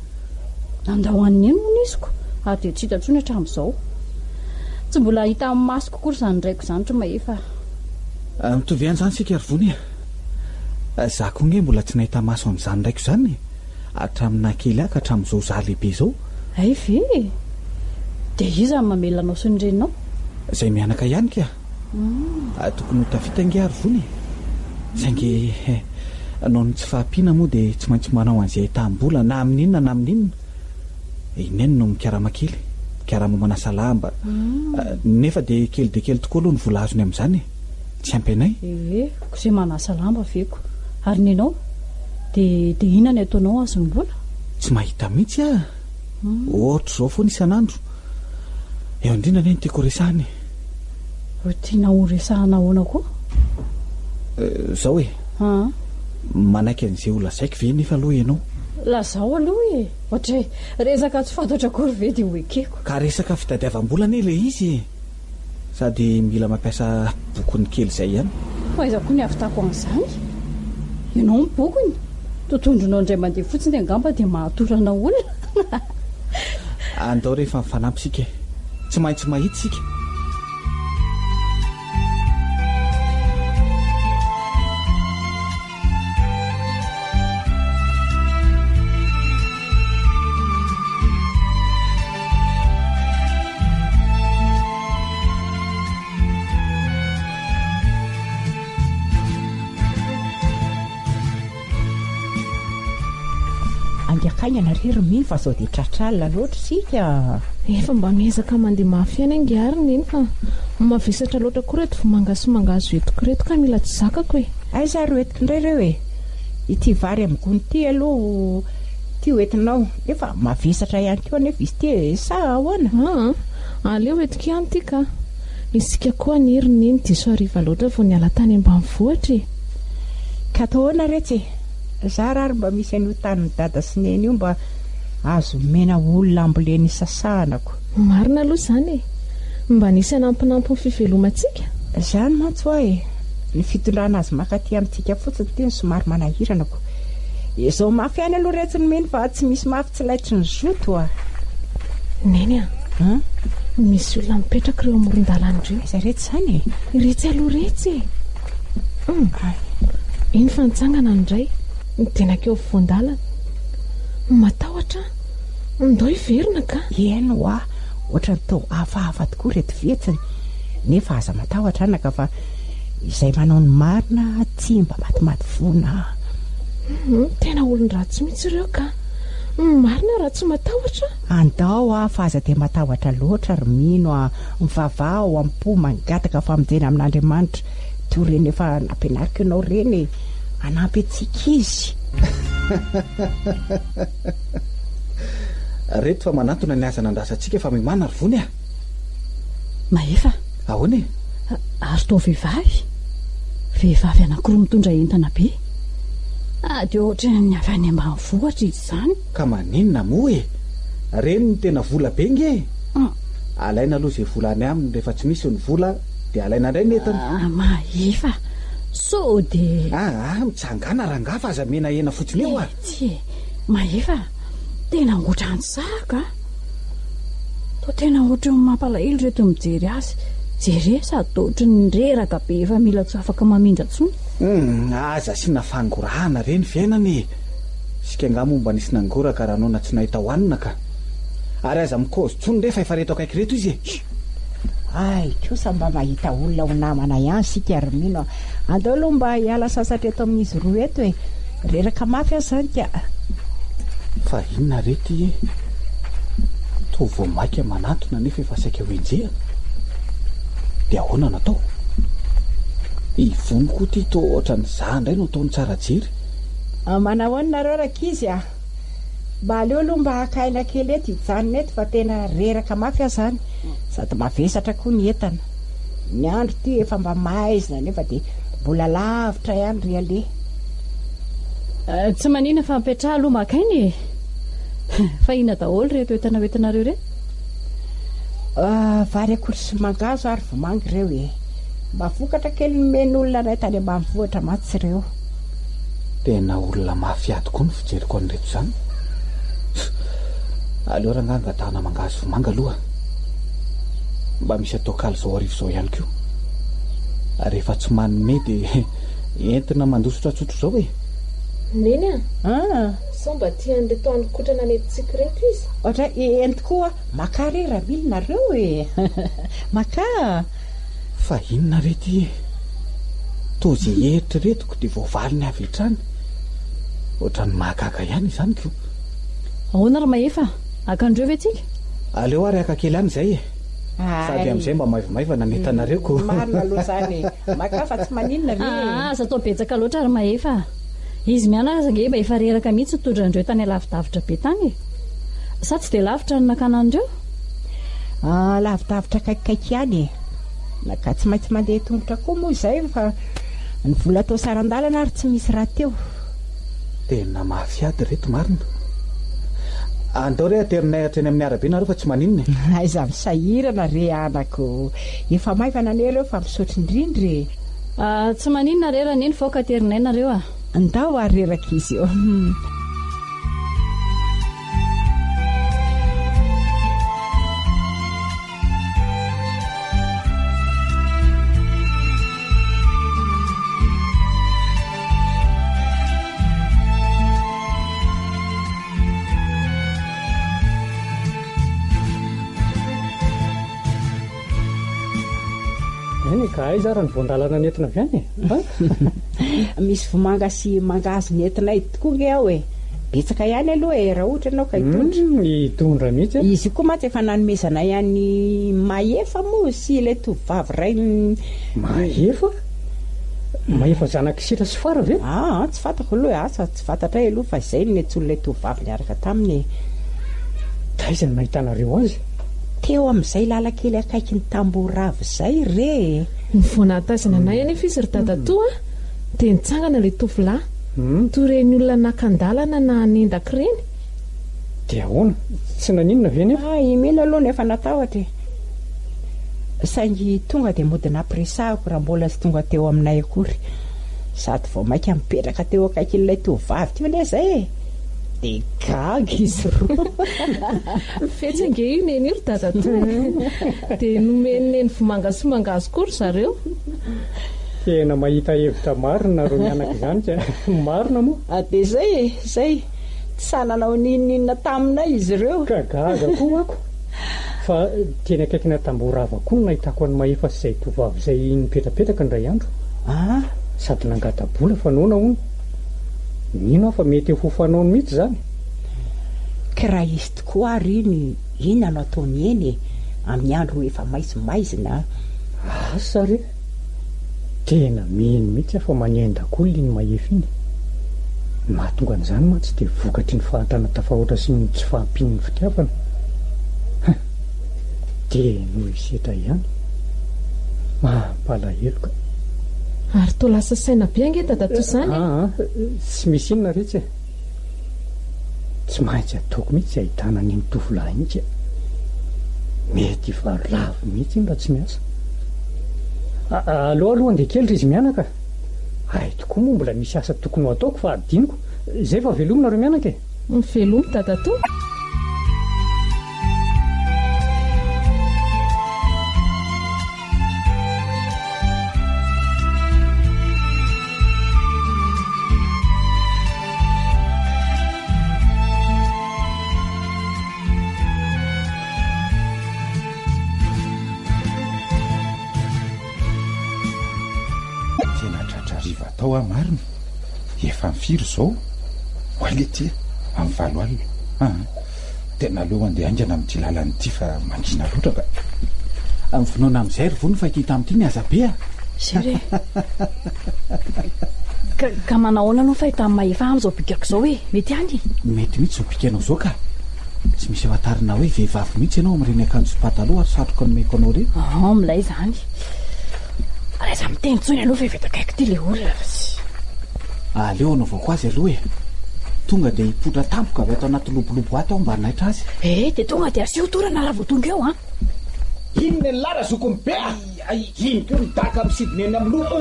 Speaker 6: nandahoan'ny eny moa nisiko ary dia tsy hitantsony hatramin'izao tsy mbola hita amin'ny masoko kory izany ndraiko izany tro maefa
Speaker 5: mitovy ihany zany sika ry vony za koa nge mbola tsy nahita maso amin'izany ndraiko izany hatramina kely aka hatramin'izao za lehibe zao
Speaker 6: ay ve dia iza ny mamelanao sy ny reninao
Speaker 5: izay mianaka ihany ka tokony ho tafita nge ary vony saingy anao ny tsy fahampiana moa dia tsy maintsy manao an'izay tam-bola na amin'inona na amin'inona ineny no mikarama kely mikarama manasa lamba nefa dia kely tokoa aloha ny vola azony amin'izany tsy ampy anay
Speaker 6: ko izay manasa lamba veko ary nenao dia inona ny ataonao azo ny vola
Speaker 5: tsy mahita mihitsy ohatra izao foana isan'andro eo indrindra ne ny tiako resahany
Speaker 6: tiana ho resahana ahoana koa
Speaker 5: zao manaiky an'izay olona saiko ve nefa aloha ianao
Speaker 6: lazao aloha ohatra resaka tsy fantatra kory ve dia hoekeko
Speaker 5: ka resaka fitadiavam-bola ane le izy sady mila mampiasa bokony kely izay ihany
Speaker 6: aiza koa ny avitako an'izany ianao ny bokony totondronao indray mandeha fotsiny angamba dia mahatorana olona
Speaker 5: andao rehefa mifanampy sika tsy maintsy mahita sika
Speaker 2: angakaina rery mino fa sao dia tratralina loatra sika
Speaker 4: efa mba miezaka mandeha mafiana angiariny eny fa mavesatra loatra koa reto vomangaso etiko reto ka mila tsy zakako
Speaker 2: aiza ro etiko indray reo ity vary amin'ny gony ty aloha ty hoentinao nefa mavesatra ihany koa nefa izy ty sa ahoana
Speaker 4: aleo etiko ihany ty ka isika koa niriny eny diso ariva loatra vao niala tany ambanivohitra
Speaker 2: ka atahoana retsy za rary mba misy an'io tanin'ny dada sy neny io mba azo mena olona amboleny sasahanako
Speaker 4: marina aloha izany mba nisy anampinampy ny fivelomantsika
Speaker 2: Zany mantsy hoe ny fitondrana azy makaty amintsika fotsiny teny somary manahiranako. Izao mafy any aloha retsiny miny fa tsy misy mafy tsy laitry ny zoto a.
Speaker 4: Neny misy olona mipetraka ireo amoron-dalana ireo.
Speaker 2: Iza retsy zany
Speaker 4: Retsy aloha retsy iny fantsangana ndray nitenakeo voan-dalana. Matahotra ndao iverina ka.
Speaker 2: Eno ohatra ny tao hafahafa tokoa reto vetsiny. Nefa aza matahotra anaka fa izay manao ny marina tsy mba matimaty vona.
Speaker 4: Tena olon-dratsy mihitsy ireo ka. Marina raha tsy matahotra.
Speaker 2: Andao fa aza dia matahotra loatra ry mino mivavao ampo mangataka fa mijena amin'Andriamanitra. Toy reny efa nampianarika ianao reny anampy antsika izy.
Speaker 5: Reto fa manantona ny asa nandrasantsika fa mimana ry vony
Speaker 6: Maefa
Speaker 5: ahoana
Speaker 6: ary tao vehivavy anankiroa mitondra entana be. Dia ohatra ny avy any ambanivohitra izy zany.
Speaker 5: Ka maninona moa reny ny tena vola be nge. Alaina aloha izay vola any aminy rehefa tsy misy ny vola dia alaina indray ny entana.
Speaker 6: Maefa so dia
Speaker 5: mitsangana rangafa aza mena ena fotsiny eo
Speaker 6: tsy Maefa tena ohatrany saka. To tena ohatra ny mampalahelo reto mijery azy. Jere sady ohatra ny reraka be efa mila tsy afaka mamindra tsony.
Speaker 5: Aza sina fangorahana reny fiainany. Sika nga momba nisy nangoraka raha nona tsy nahita hoanina ka. Ary aza mikozy tsony rehefa efa reto akaiky reto izy.
Speaker 2: Kosa mba mahita olona ho namana ihany sika ry mino. Andao aloha mba hiala sasatra eto amin'izy roa eto reraka mafy azy zany tia.
Speaker 5: Fa inona rety to vao maika manantona nefa efa saika ho enjehana. Dia ahoana natao? Ivony koa ty to ohatra ny za indray no ataony tsara jery.
Speaker 2: Manahoana nareo rakizy mba aleo aloha mba hakaina kely eto hijanona eto fa tena reraka mafy azy zany. Sady mavesatra koa ny entana. Ny andro ty efa mba maizina nefa dia mbola lavitra ihany ry ale.
Speaker 6: Tsy manina fa mipetraha aloha makainy fa ina daholo reto entana hoentinareo reto.
Speaker 2: Vary akory sy mangazo ary vomangy ireo mba vokatra kely nomen'olona ray tany ambanivohitra matsy ireo.
Speaker 5: Tena olona mafiady koa ny fijeriko an'ireto izany. Aleo raha angatahana mangazo vomanga aloha. Mba misy atao-kaly izao arivo izao ihany koa. Rehefa tsy manome dia entina mandosotra tsotro izao
Speaker 4: Neny sao mba tian'le tao anikotrana nentsika reto izy.
Speaker 2: Ohatra ento koa maka re raha milina reo maka.
Speaker 5: Fa inona rety to zay heritra retiko dia voavaliny avy hatrany. Ohatra ny mahagaga ihany izany koa.
Speaker 6: Ahoana ry Maefa akandreo ve tsika?
Speaker 5: Aleo ary aka kely ihany izay sady amin'izay mba maivomaivana ny entanareo ko.
Speaker 2: Marina aloha zany maka fa tsy maninona ve.
Speaker 6: Aza tao betsaka loatra ry Maefa. Izy mianaka nge mba efa reraka mihitsy tondran'ireo tany lavidavitra be tany. Sa tsy dia lavitra ny nakanan'ireo?
Speaker 2: Lavidavitra kaikaiky ihany naka tsy maintsy mandeha tongotra koa moa izay fa ny vola atao sarandalana ary tsy misy raha teo.
Speaker 5: Tena mafiady reto marina. Andao re aterinay hatreny amin'ny arabe nareo fa tsy maninona.
Speaker 2: Aiza misahirana re anako. Efa maivana ne ireo fa misaotry indrindry.
Speaker 6: Tsy maninona re raha neny foka aterinay nareo
Speaker 2: Andao ary reraka izy eo.
Speaker 3: Ka aiza raha ny voandalana nentina avy any
Speaker 2: misy vomanga sy mangazo nentinay tokoa nge ao betsaka ihany aloha raha ohatra ianao ka hitondra
Speaker 3: hitondra mihitsy
Speaker 2: izy koa matsy efa nanomezana ihany Maefa moa sy ilay tovovavy ray
Speaker 3: Maefa zanaka sitra sy fara ve?
Speaker 2: Tsy fantako aloha asa tsy fantatra aloha fa izay netson'ilay tovovavy niaraka taminy.
Speaker 3: Taiza ny mahitanareo azy?
Speaker 2: Teo amin'izay lalakely akaiky ny tamboravo izay re.
Speaker 4: Ny voanatazana anay any efa izy ry dadatoa dia nitsangana ilay tovolahy toreny olona nakan-dalana na nendaka ireny.
Speaker 3: Dia ahoana? Tsy naninona ve nefa?
Speaker 2: Imena aloha nefa natahotra. saingy tonga dia modina ampiresahako raha mbola sy tonga teo aminay akory sady vao mainka mipetraka teo akaikin'ilay tovavy teo ane zay e dia gaga izy roa
Speaker 4: fetsange io neny iro dadato dia nomenyneny vomangasomangazy kory zareo
Speaker 3: tena mahita hevitra marina ro mianaka izany ka marina moa
Speaker 2: dia zay e zay tsy sananao nininina taminay izy ireo
Speaker 3: ka gaga koa ako fa teny akaikina tamborava koa nahitako any mahefa sy izay tovavy izay nipetrapetraka ndray andro sady nangatabola fanaona ono mino aho fa mety ho fanaony mihitsy zany
Speaker 2: ka raha izy tokoa ary iny anao ataony eny amin'ny andro efa maizimaizina
Speaker 3: asa re tena mino mihitsy aho fa manendakola iny mahefy iny mahatonga an'izany mantsy dia vokatry ny fahantrana tafahoatra sy ny tsy fahampian'ny fitiavana dia no isetra ihany mampalaheloka
Speaker 4: ary to lasa saina be ange dadato izany
Speaker 3: tsy misy inona retsy tsy maintsy ataoko mihitsy ahitana ny mitovolahy intsy mety fa ravo mihitsy iny raha tsy miasa aloha andeha kelitra izy mianaka ay tokoa moa mbola misy asa tokony ho ataoko fa adiniko zay fa velomina reo mianaka
Speaker 4: mivelomy dadato
Speaker 1: tao a marina efa mifiry zao oale ty amin'ny valo alina tena aleo andeha aingana amin'ity lalanyity fa mangina loatra ka
Speaker 5: amin'ny fonoana amin'izay ry vony fa ity tamin'ity ny azabe a
Speaker 6: zere ka manahoana aloha fa hitamin'ny mahefa amin'izao bikako izao hoe mety any
Speaker 5: mety mihitsy zao bikanao zao ka tsy misy efatarina hoe vehivavy mihitsy ianao amin'ireny akanjo sy pataloha ary satroka nomeko anao reny
Speaker 6: milay zany raza miteny tsony aloha fa vetakaiky ty le olona
Speaker 5: aleo anao vaoko azy aloha e tonga dia hipotra tampoka avy ato anaty lobolobo ato aho mba naitra azy
Speaker 6: dia tonga dia asio torana raha voatonga eo
Speaker 5: inona ny lara zokony be iny ko midaka misidiny eny amin'ny lobo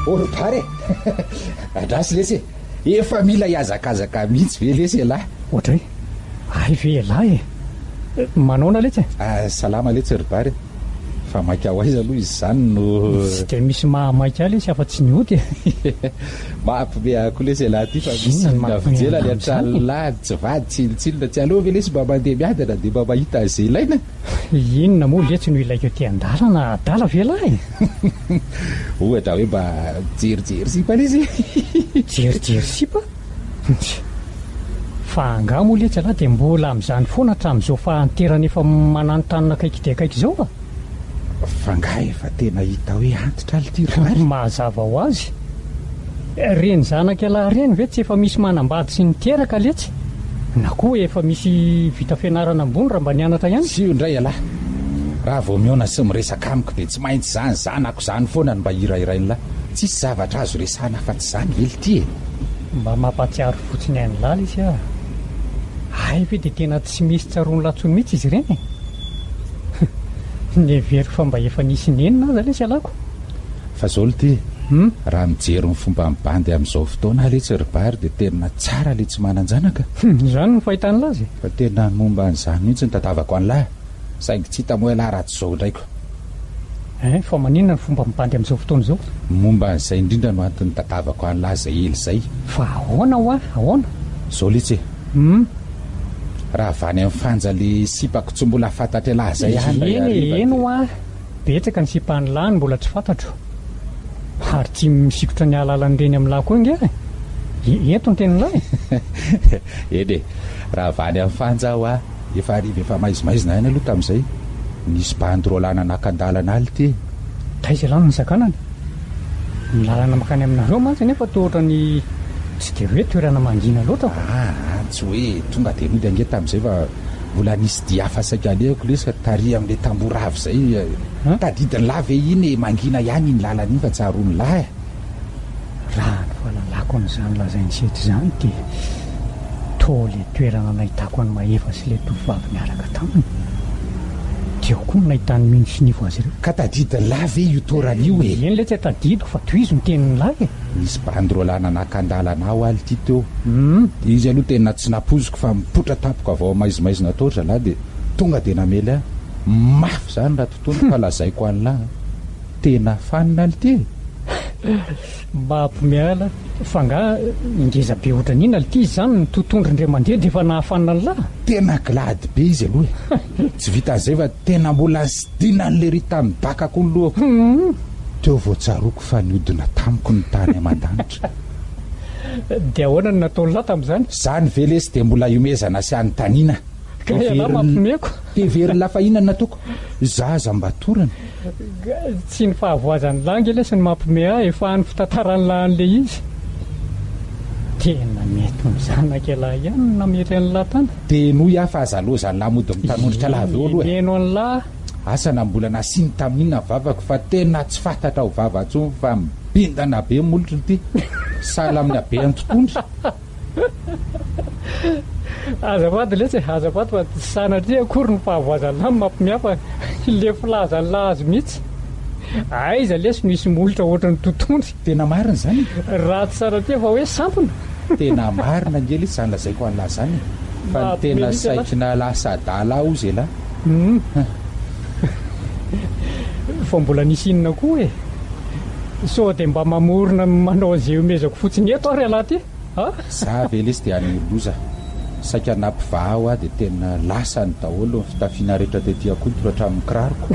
Speaker 1: olo pare adrasy lesy efa mila hiazakazaka mihitsy ve lesy elahy
Speaker 3: ohatra hoe ay ve elahy manaona letsy
Speaker 1: salama letsy ry pare fa mainka ho aiza aloha izy zany no
Speaker 3: tsy dia misy mahamaika lesy afa-tsy ny ody
Speaker 1: mampime ako lesy elahy ty fa misy navijela le atralady tsy vady tsilotsilona tsy aloha ve lesy mba mandeha miadana dia mba mahita azy ilaina
Speaker 3: inona moa letsy no ilaiko ty andalana adala ve lahy
Speaker 1: ohatra hoe mba jerijery sipa lesy
Speaker 3: jerijery sipa fa anga moa letsy alahy dia mbola amin'izany foana hatramin'izao fahanterana efa mananotanana akaiky dia akaiky izao
Speaker 1: fa nga efa tena hita hoe antitra ality
Speaker 3: mahazava ho azy reny zanaka alahy reny ve tsy efa misy manambady sy niteraka letsy na koa efa misy vita fianarana ambony raha mba nianatra ihany
Speaker 1: sy io indray alahy raha vao miona sy miresaka amiko dia tsy maintsy zany zanako zany foana ny mba hirairain'lahy tsisy zavatra azo resana fa tsy zany vely ty
Speaker 3: mba mampatsiaro fotsiny hainy lala izy ay ve dia tena tsy misy tsaroany latsony mihitsy izy ireny ny very fa mba efa nisy nenina aza lesy alako
Speaker 1: fa zao ty raha mijery ny fomba mibandy amin'izao fotoana letsy ry bary dia tena tsara le tsy mananjanaka
Speaker 3: zany no fahitany lazy
Speaker 1: fa tena momba an'izany mihitsy ny tantavako an'lahy saingy tsy hita moa ilahy ratsy zao indraiko
Speaker 3: fa maninona ny fomba mibandy amin'izao fotoana izao
Speaker 1: momba an'izay indrindra no antony tantavako an'lahy zay ely zay
Speaker 3: fa ahoana ho ahoana
Speaker 1: zao letsy raha vany amin'ny fanja le sipako tsy mbola fantatra lahy zay
Speaker 3: eno betsaka ny sipahany lahiny mbola tsy fantatro ary tsy misikotra ny alalan'ireny amin'ny lahy koa inge eto ny tenylahy
Speaker 1: eny raha vany amin'ny fanja aho efa ariva efa maizimaizina hainy aloha tamin'izay nisy bandrolana nakan-dalana aly ty
Speaker 3: taiza lany ny zakanany ny lalana makany aminareo mantsy nefa tohatra ny tsy de hoe toerana mangina loatra
Speaker 1: tsy hoe tonga de nody ange tamin'izay fa mbola nisy diafa saikaleako lesaka tari amin'le tamboravy zay tadidiny lahy ve iny mangina ihany iny lalana iny fa tsaroany lahy
Speaker 3: raha ny fahalalako an'izany lazainy sety zany de to le toerana nahitako any maheva sy le tovavy miaraka taminy deo koa ny nahitany mino sinivo azy ireo
Speaker 1: ka tadidiny lahy ve io toran'io e
Speaker 3: eny le tsy tadidiko fa toizy ny tenin'ny lahy
Speaker 1: nisy bandroalana nakandalana ao aly ty teo de izy aloha tena tsy napoziko fa mipotra tapoka avao maizimaizina toatra lahy de tonga de namely a mafy zany raha tontolo fa lazaiko an'lahy tena fanina ly ty
Speaker 3: mampimiala fa nga ingeza be ohatran'ina ly ty izy zany ny totondrindre mandeha de efa nahafanina ny lahy
Speaker 1: tena glady be izy aloha tsy vitan'izay fa tena mbola sidina n'le ry tany bakako ny lohako teo voatsaroko fa niodina tamiko ny tany aman-danitra
Speaker 3: de ahoana ny nataony lahy tam'izany
Speaker 1: zany velesy de mbola iomezana sy any tanina
Speaker 3: lahy mampimeko
Speaker 1: de very lafa inana nataoko zaza mba torana
Speaker 3: tsy ny fahavoazany langy le sy ny mampime ah efa any fitantarany lahan'le izy tena mety mizanaka lahy ihany nametry any lahy tany
Speaker 1: de noho ia fa azalozany lahy mody mitanondritra lahy aveo aloha
Speaker 3: meno any lahy
Speaker 1: asana mbola nasiny tamin'inona vavako fa tena tsy fantatra ho vavatso fa mibindana be molotry ty sala amin'ny abe any totondry
Speaker 3: azavady letsy azavady fa sanatria akory ny fahavoazany lahy mampimeafa le filazany lahy azy mihitsy aiza lesy misy molotra ohatrany totondry
Speaker 1: tena marina zany
Speaker 3: raha tsy sanatria fa hoe sampona
Speaker 1: tena marina angely izy zany lazaiko an'lahy zany fa ny tena saikina lasadala ozy lahy
Speaker 3: fa mbola nisy inona koa e so de mba mamorona manao an'izay omezako fotsiny eto ary alahy ty
Speaker 1: za ve lesy de any loza saika nampivao a de tena lasany daholo ny fitafiana rehetra tetiako ny toratra amin'ny kiraroko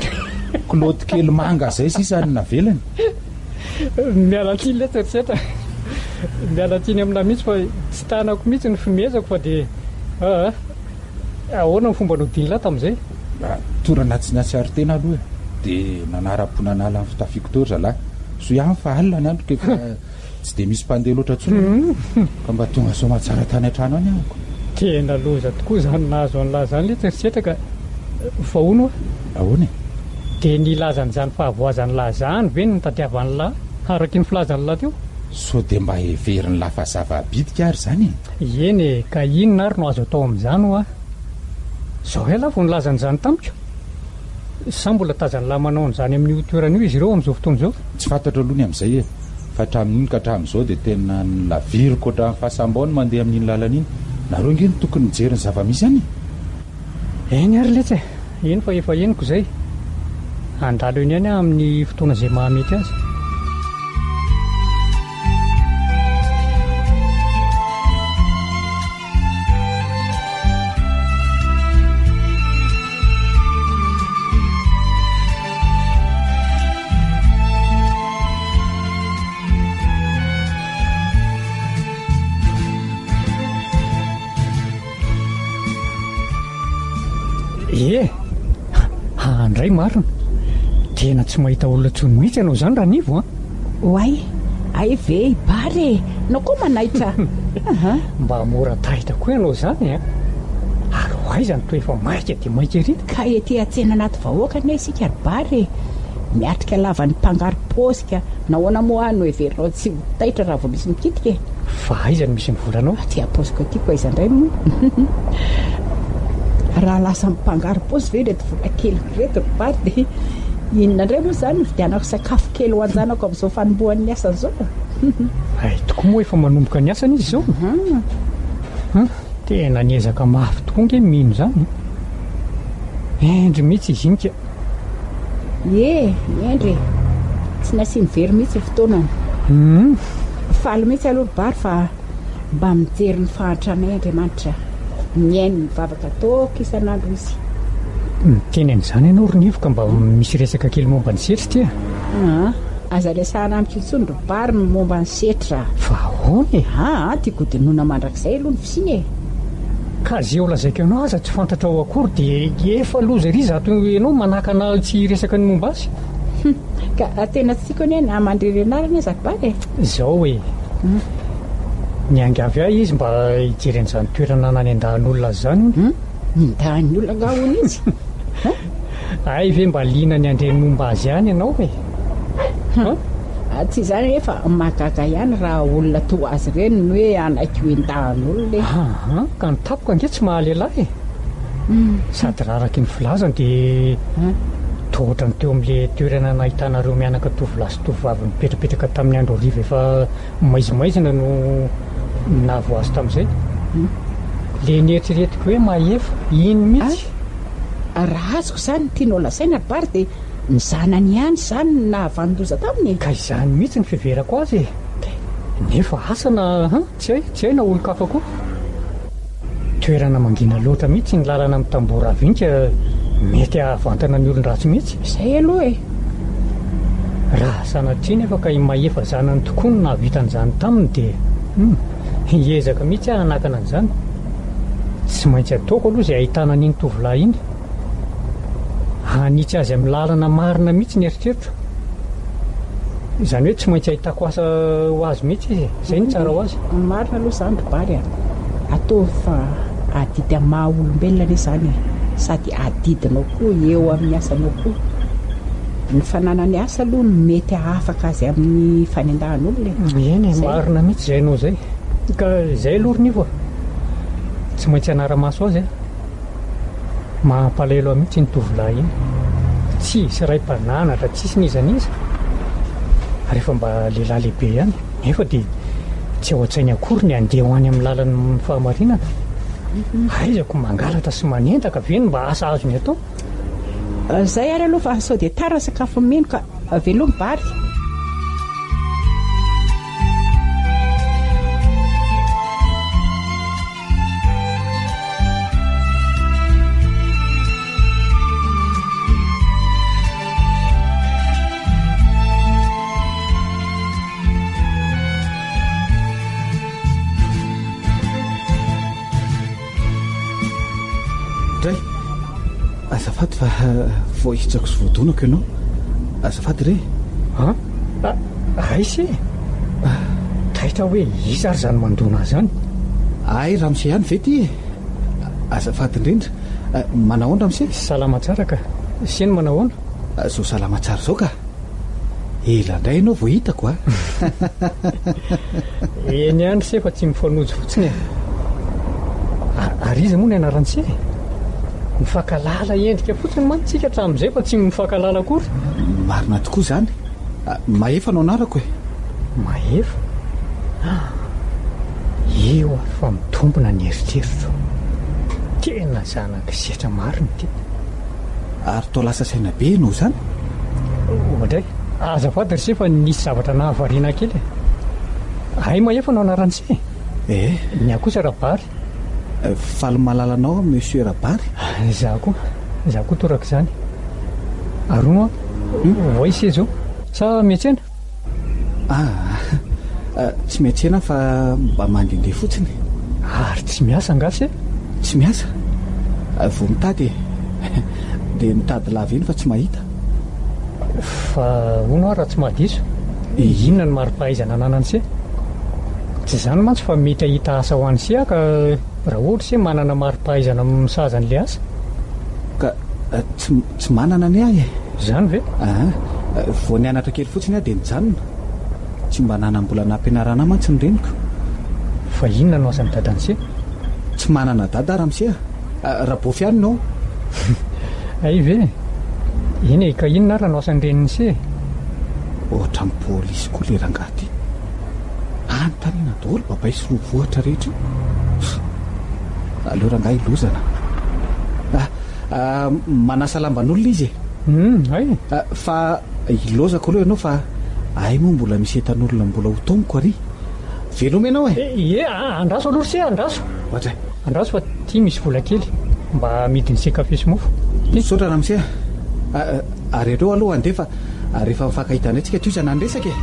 Speaker 1: klody kely manga zay sisany navelany
Speaker 3: mialatsiny le tsetsetra mialatsiny amina mihitsy fa tsy tanako mihitsy ny fimezako fa de ahoana ny fomba nodiny lahy tam'izay
Speaker 1: torana tsy natsiary tena aloha de nanara-ponanala ny fitafiako toatra lahy so ihany fa alina ny andro kefa tsy de misy mpandeha loatra tsony ka mba tonga so mahatsara tany an-trano any ahako
Speaker 3: tena loza tokoa zany nahazo an'lahy zany le tsetsetraka fahono
Speaker 1: ahoana
Speaker 3: de nilazan'izany fahavoazany lahy zany ve ny tadiavan'ny lahy araky ny filazany lahy teo
Speaker 1: so de mba heveriny lahy fa zava-bitika ary zany
Speaker 3: eny e ka inona ary no azo atao amin'izany o zao hoe lahy vo nilazan'izany tamiko sa mbola tazany lahy manao an'izany amin'io toerana io izy ireo amin'izao fotoana izao
Speaker 1: tsy fantatra aloha ny amin'izay e fa hatramin'iny ka hatramin'izao de tena nylaviriko oatra ny fahasambaony mandeha amin'iny lalana iny nareo nge ny tokony mijery ny zava-misy any
Speaker 3: eny ary letsy eny fa efa eniko zay andalo eny any amin'ny fotoana izay mahamety azy andray marina tena tsy mahita olona tsony mihitsy ianao zany raha nivo
Speaker 2: oay ay ve ibary nao koa manaitra
Speaker 3: mba mora tahitra koa ianao zany aro aizany to efa maika de maika rita
Speaker 2: ka ety atsena anaty vahoaka ny isika rybary miatrika lavany mpangary posika nahoana moano everinao tsy taitra raha vao misy mikitika
Speaker 3: fa aizany misy mivolanao
Speaker 2: ty aposiko aty ko aizandray mo raha lasa mipangary posy ve reto vola kely reto rybary de inona indray moa zany vidianako sakafo kely ho anjanako amin'izao fanombohan'ny asany zao
Speaker 3: ay tokoa moa efa manomboka ny asany izy zao tena niezaka mafy tokoa nge mino zany endry mihitsy izy inika
Speaker 2: endry tsy nasy mivery mihitsy fotoanany faly mihitsy aloha rybary fa mba mijery ny fahantrana andriamanitra miainy mivavaka ataoko isan'andro izy
Speaker 3: teny an'izany ianao ronivoka mba misy resaka kely momba ny setra tya
Speaker 2: aza lesahana amikitsony rybary ny momba ny setra
Speaker 3: fa ahoany
Speaker 2: tiako dinona mandrakizay aloha ny fisiny
Speaker 3: ka zay o lazaiko ianao aza tsy fantatra ao akory de efa loza ry zato ianao manakana tsy resaka ny momba azy
Speaker 2: ka tena tsy tiako any amandreny anarany aza rybary
Speaker 3: zao niangavy ahy izy mba hijeren'izany toerana nany an-dahan'olona zany
Speaker 2: mindahany olona nga hony izy
Speaker 3: ay ve mba liana ny andrenomba azy ihany ianao e
Speaker 2: tsy zany efa mahagaga ihany raha olona to azy ireny ny hoe anaiky hoen-dahan'olona e
Speaker 3: ka nitapoka ange tsy mahalehilahy sady raha araky ny filazany dia tohotrany teo amin'le toerana nahitanareo mianaka tovolahy sy tovovavy mipetrapetraka tamin'ny andro ariva efa maizimaizina no nahavo azy tamin'izay le nieritreretiko hoe mahefa iny mihitsy
Speaker 2: raha azoko zany tianao lasaina bary dia ny zanany ihany zany nahavanondoza taminy
Speaker 3: ka izany mihitsy ny fiverako azy e nefa asana tsy hay na olo-kafa koa toerana mangina loatra mihitsy ny lalana amin'ny tambora avinika mety ahavantana ny olon-dratsy mihitsy
Speaker 2: izay aloha e
Speaker 3: raha sanatriny efa ka mahefa zanany tokoa no nahavitan'izany taminy dia hiezaka mihitsy aho hanakana an'izany tsy maintsy ataoko aloha izay ahitana n'iny tovolahy iny hanitsy azy amin'ny lalana marina mihitsy ny eritreritro izany hoe tsy maintsy ahitako asa ho azy mihitsy izy izay ny tsara ho azy
Speaker 2: marina aloha zany dobary atao fa adidy amin'ny maha olombelona ane zany sady adidinao koa eo amin'ny asanao koa ny fananany asa aloha no mety ahafaka azy amin'ny fanendahan'olona
Speaker 3: eny marina mihitsy izay anao zay ka izay aloronivo tsy maintsy anara-maso azy mahampalahelo a mihitsy ny tovolahy iny tsy isy ray mpananatra tsisy nizaniza rehefa mba lehilahy lehibe ihany nefa dia tsy ao an-tsainy akory ny andeha ho any amin'ny lalan'ny fahamarinana aizako mangalatra sy manentaka veny mba asa azo ny atao
Speaker 2: zay ary aloha fa sao dia tara sakafo mino ka velomy bary
Speaker 5: azafady fa voahitsako sy voadonako ianao azafady re
Speaker 3: aisy tahitra hoe izy ary zany mandona zany
Speaker 5: ay raha mise ihany vety azafady indrindra manahoana mise
Speaker 3: salama tsara ka seny manahoana
Speaker 5: zao salama tsara zao ka ela indray ianao vo hitako
Speaker 3: eny andry se fa tsy mifanojo fotsiny ary izy moa ny anaran'se mifankalala endrika fotsiny mantsika hatramin'izay fa tsy mifankalala akory
Speaker 5: marina tokoa zany mahefa no anarako e
Speaker 3: mahefa eo ary fa mitombona ny eritreritro tena zanaka setra marina ty
Speaker 5: ary tao lasa saina be no zany
Speaker 3: ohatray azafady ry se fa nisy zavatra nahavariana kely ay mahefa no anaran'se ny akosa rabary
Speaker 5: faly malalanao monsieur rabary
Speaker 3: za koa toraka izany arono voaise zao sa miantsena
Speaker 5: tsy miantsena fa mba mandehandeha fotsiny
Speaker 3: ary tsy miasa ngasy
Speaker 5: tsy miasa vo mitady dia mitady lava eny fa tsy mahita
Speaker 3: fa ono aho raha tsy mahadiso inona ny mari-pahaizana ananany se tsy izany mantsy fa mety ahita asa ho any se ka raha ohatra se manana mari-pahaizana misazan'le asa
Speaker 5: ka tsy manana ny ahy
Speaker 3: zany ve
Speaker 5: vo nianatra kely fotsiny aho dia nijanona tsy mba nanam-bola nampianarana mantsy ny reniko
Speaker 3: fa inona no asany dadany se
Speaker 5: tsy manana dada raha mise raha bofy ihany nao
Speaker 3: ay ve iny ka inona raha no asany reniny se
Speaker 5: ohatra ny polisy koa le rangaty anotaniana daholo babay sy roa vohatra rehetra aleo rangahy ilozana manasa lamban'olona izy
Speaker 3: ay
Speaker 5: fa ilozako aloha ianao fa ay moa mbola misy etan'olona mbola ho tomoko ary veloma ianao
Speaker 3: andraso aloha se andraso
Speaker 5: ohatray
Speaker 3: andraso fa tia misy vola kely mba midiny se kafe sy mofo
Speaker 5: sotra raha mise ary areo aloha andefa rehefa mifankahitana antsika to izana andresaka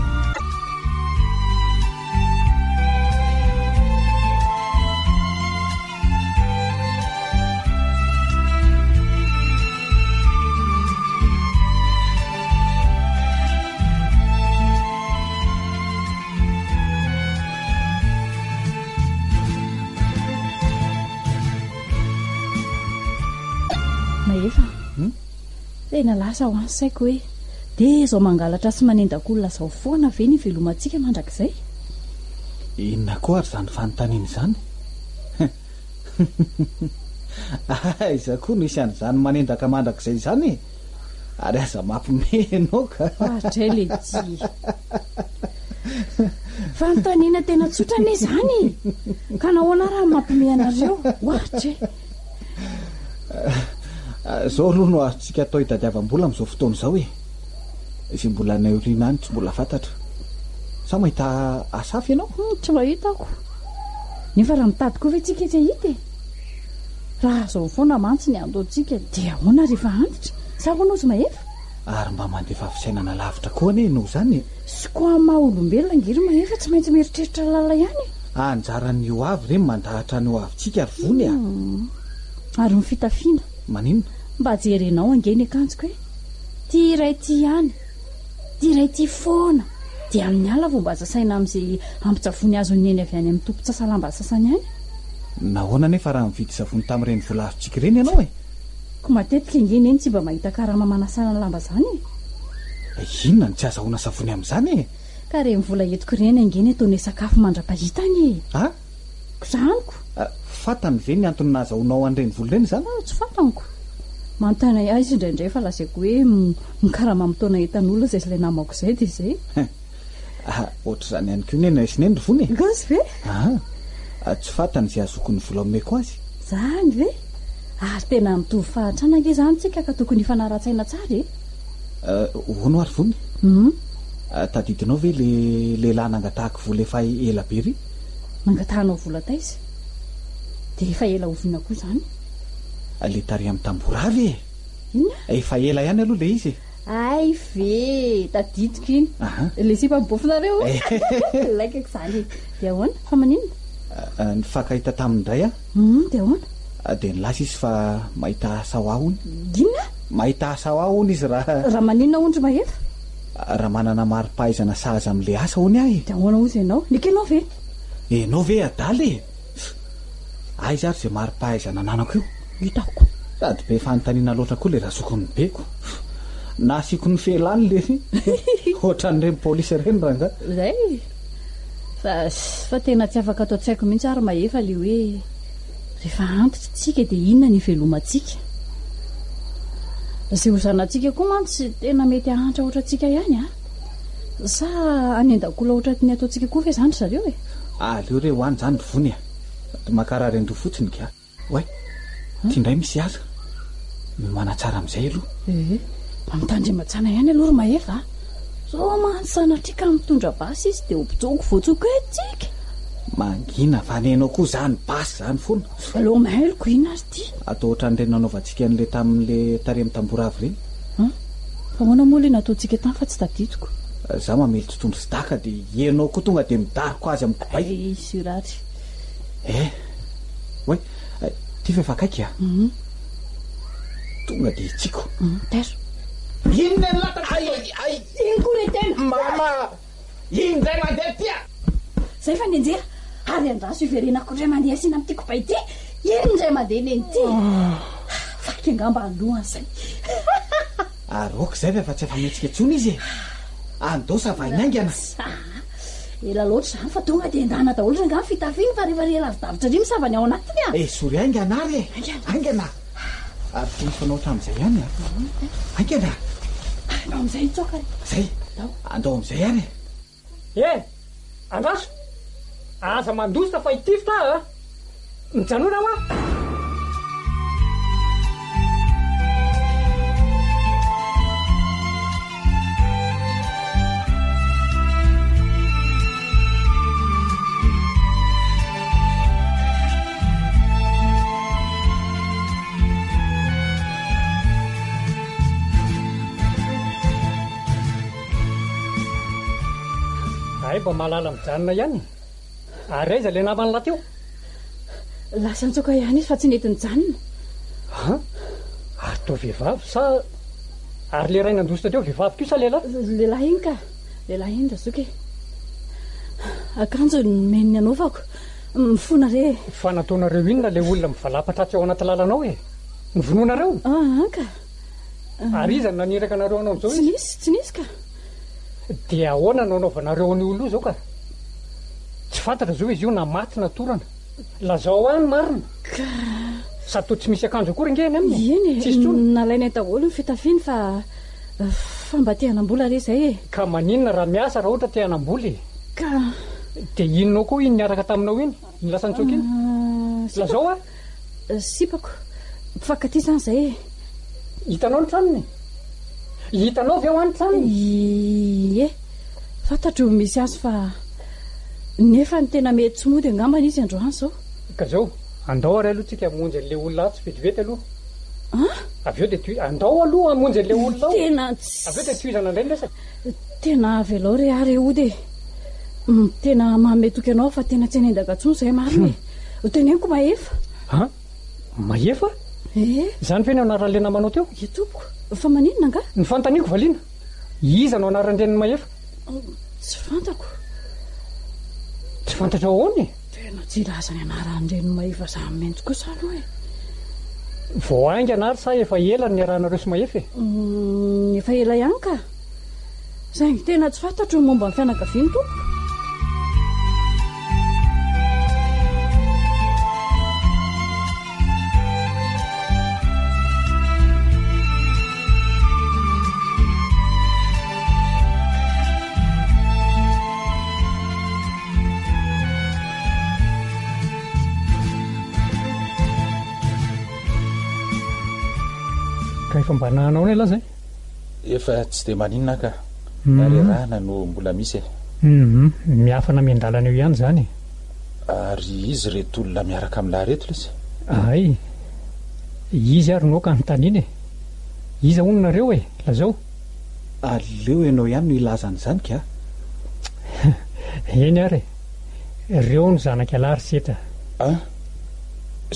Speaker 6: tena lasa ho any saiko hoe dia zao mangalatra sy manendakolona zao foana ve ny velomantsika mandrakizay.
Speaker 5: Inona koa ary zany fanontaniana izany? Iza koa nisy an'izany manendaka mandrakizay izany ary aza mampimenao ka.
Speaker 6: Atray lejy fanontaniana tena tsotra ne izany ka nahoana raha mampime anareo ohatra
Speaker 5: zao aloha no azontsika atao hitadiavam-bola amin'izao fotoana izao e. Izay mbola naoriana any tsy mbola fantatra. Sa mahita asafy ianao?
Speaker 6: Tsy mahitako nefa raha mitady koa ve tsika tsy hita e. Raha zao foana mantsy ny andoantsika dia ahoana rehefa antitra sa hoanao sy mahefa
Speaker 5: ary mba mandefa fisainana lavitra koa ane no zany.
Speaker 6: sy koa maha olombelona ngiry mahefa tsy maintsy mieritreritra lala ihany
Speaker 5: anjaran'ny ho avy reny mandahatra ny ho avintsika ary vony a.
Speaker 6: Ary ny fitafiana
Speaker 5: maninona
Speaker 6: mba jerenao angeny akanjoko hoe ty iray ty ihany ty iray ty foana dia amin'ny ala vao mba sasaina amin'izay ampitsavony azony eny avy any amin'ny tompo tsasalamba sasany ihany.
Speaker 5: nahoana nefa raha mividy savony tamin'ireny vola avintsika reny ianao e.
Speaker 6: Ko matetika ingeny eny tsy mba mahita karama manasana ny lamba zany
Speaker 5: inona ny tsy azahoana savony amin'izany e.
Speaker 6: ka reny vola entiko ireny angeny ataony sakafo mandra-pahitany
Speaker 5: a
Speaker 6: zaniko
Speaker 5: fatany ve ny antony nahazahoanao an'ireny vola ireny zany?
Speaker 6: Tsy fantaniko manontany azy indraindray fa lazaiko hoe mikarama mitaona entan'olona zay sy ilay namako izay dia izay
Speaker 5: ohatra izany ihany koa nena isy neny ry vony
Speaker 6: gasy ve
Speaker 5: tsy fantany izay azoko ny vola omeko azy
Speaker 6: zany ve ary tena mitovy fahatrana nge zany tsika ka tokony hifanara-tsaina tsara e.
Speaker 5: hono ary vony tadidinao ve le lehilahy nangatahako vola efa ela be ry?
Speaker 6: Nangatahanao vola taiza dia efa ela oviana koa zany
Speaker 5: le tary amin'ny tamboravy e.
Speaker 6: Inona?
Speaker 5: Efa ela ihany aloha le izy.
Speaker 6: Ay ve tadidiko iny le sipa mibofinareo laikako zany dia ahoana fa maninona
Speaker 5: nifakahita tamindray a
Speaker 6: dia ahoana
Speaker 5: dia nilasa izy fa mahita asa ho ahony.
Speaker 6: Inona?
Speaker 5: Mahita asa ho ahony izy
Speaker 6: raha maninona ondry mahefa
Speaker 5: raha manana mari-pahaizana sahaza amin'le asa hony ahy.
Speaker 6: dia ahoana ozy ianao nikenao ve
Speaker 5: enao ve adaly e. Ay zary zay mari-pahaizana nanako io
Speaker 6: hitako
Speaker 5: sady be fanontaniana loatra koa le raha sokony beko na asiako ny felany le ohatran'ireny polisy ireny ranga
Speaker 6: zay fa tena tsy afaka atao tsaiko mihitsy ary mahefa le hoe rehefa antitra tsika dia inona ny velomantsika zay hozanantsika koa mantsy tena mety ahantra ohatra tsika ihany sa anendakola ohatra ny ataontsika koa ve zany zareo e.
Speaker 5: leo re hoany zany rovony makarary endo fotsiny ka oay tiandray misy aza manatsara amin'izay aloha
Speaker 6: mamitandrematsana ihany aloha ry mahefa zao mantsanatrika mitondra basy izy dia ompitsoko voatsoko etsika
Speaker 5: mangina vanenao koa zany basy zany foana
Speaker 6: aloha maheloko ina azy ty
Speaker 5: atao ohatran'ireny nanaovantsika an'le tamin'le tare amin'ny tamboravy reny
Speaker 6: fa hoana moa le nataontsika tany fa tsy tadidiko
Speaker 5: za mamely totondro sy daka dia ianao koa tonga dia midariko azy amin'ny kobay
Speaker 6: sirary
Speaker 5: oe ty fa efa akaiky a tonga dia itsiko
Speaker 6: tero
Speaker 1: inona nylata
Speaker 6: iny koa re tena
Speaker 1: mama indray mandeha tya
Speaker 6: zay fa nenjera ary andraso iverenako ndray mandeha asina amin'ity kobay ty iny ndray mandeha neny ty faky angamba alohan'izay
Speaker 5: aroka zay fa efa tsy efa mihetsika tsony izy e andosa vainaingana
Speaker 6: ela loatra zany fa tonga dia endahana daholo ranga fitafiny fa rehefa rela avidavitra ry misavany ao anatiny
Speaker 5: sory aingana ary aingana ary ty fanao ohatran'izay ihany aingana
Speaker 6: andao amin'izay itsoka
Speaker 5: zay andao amin'izay ihany
Speaker 3: andraso aza mandositra fa itifitra mijanona hoa mba mahalala mijanona ihany ary aiza le namany la teo
Speaker 6: lasa nitsoka ihany izy fa tsy nety nijanona
Speaker 3: ary tao vehivavy sa ary le ray nandositra teo vehivavy ko sa
Speaker 6: lehilahy iny ka lehilahy iny razoky akanjo meniny anaovako mifona re
Speaker 3: fa nataonareo inona le olona mivalapatra tsy ao anaty lalanao e nivonoanareo
Speaker 6: ka
Speaker 3: ary iza naniraka anareo anao zao
Speaker 6: tsy nisy ka
Speaker 3: dia ahoana no anaovanareo ny olo io zao ka tsy fantatra zao izy io na maty na torana lazao any marina sady to tsy misy akanjo akory ngeny aminy
Speaker 6: eny nalaina daholo ny fitafiany fa mba te-hanam-bola re zay
Speaker 3: ka maninona raha miasa raha ohatra te-hanam-boly
Speaker 6: ka
Speaker 3: dia inonao koa iny niaraka taminao iny ny lasa nitsoka iny lazao
Speaker 6: sipako mpifankaty zany zay
Speaker 3: hitanao ny tranony hitanao avy ao any tranony
Speaker 6: fantatro misy azy fa nefa ny tena mety tsy mody angambana izy androany zao
Speaker 3: ka zao andao ary aloha tsika monjy an'le olona tsy vetivety aloha avy eo dia andao aloha amonjy an'le olona ao
Speaker 6: tena
Speaker 3: avy eo dia toizana indray resaka
Speaker 6: tena avy alao re ary ody tena mahametoky anao fa tena tsy anendaka ntsony zay marina teneniko mahefa
Speaker 3: mahefa zany fe ny anaran'le namanao teo
Speaker 6: tompoko fa maninona nga
Speaker 3: ny fantaniako valiana iza no anaran-dreny mahefa
Speaker 6: tsy fantako
Speaker 3: tsy fantatra ahoany
Speaker 6: tena tsy ilazany anaran'reny mahefa za mentsy kosa aloha
Speaker 3: vao ainga anary sa efa ela ny arahanareo sy mahefa
Speaker 6: efa ela ihany ka zay tena tsy fantatro momba ny fianakaviany tompoko
Speaker 3: ka efa mba nahanao ny aloha zay
Speaker 1: efa tsy dia maninona ka ary rahana no mbola misy
Speaker 3: miafana mian-dalana eo ihany zany
Speaker 1: ary izy reto olona miaraka amin'lahy reto lesy
Speaker 3: ay izy ary no ka nytaniny iza ononareo lazao
Speaker 5: aleo ianao ihany no ilazan'izany ka
Speaker 3: eny ary reo no zanaka alary seta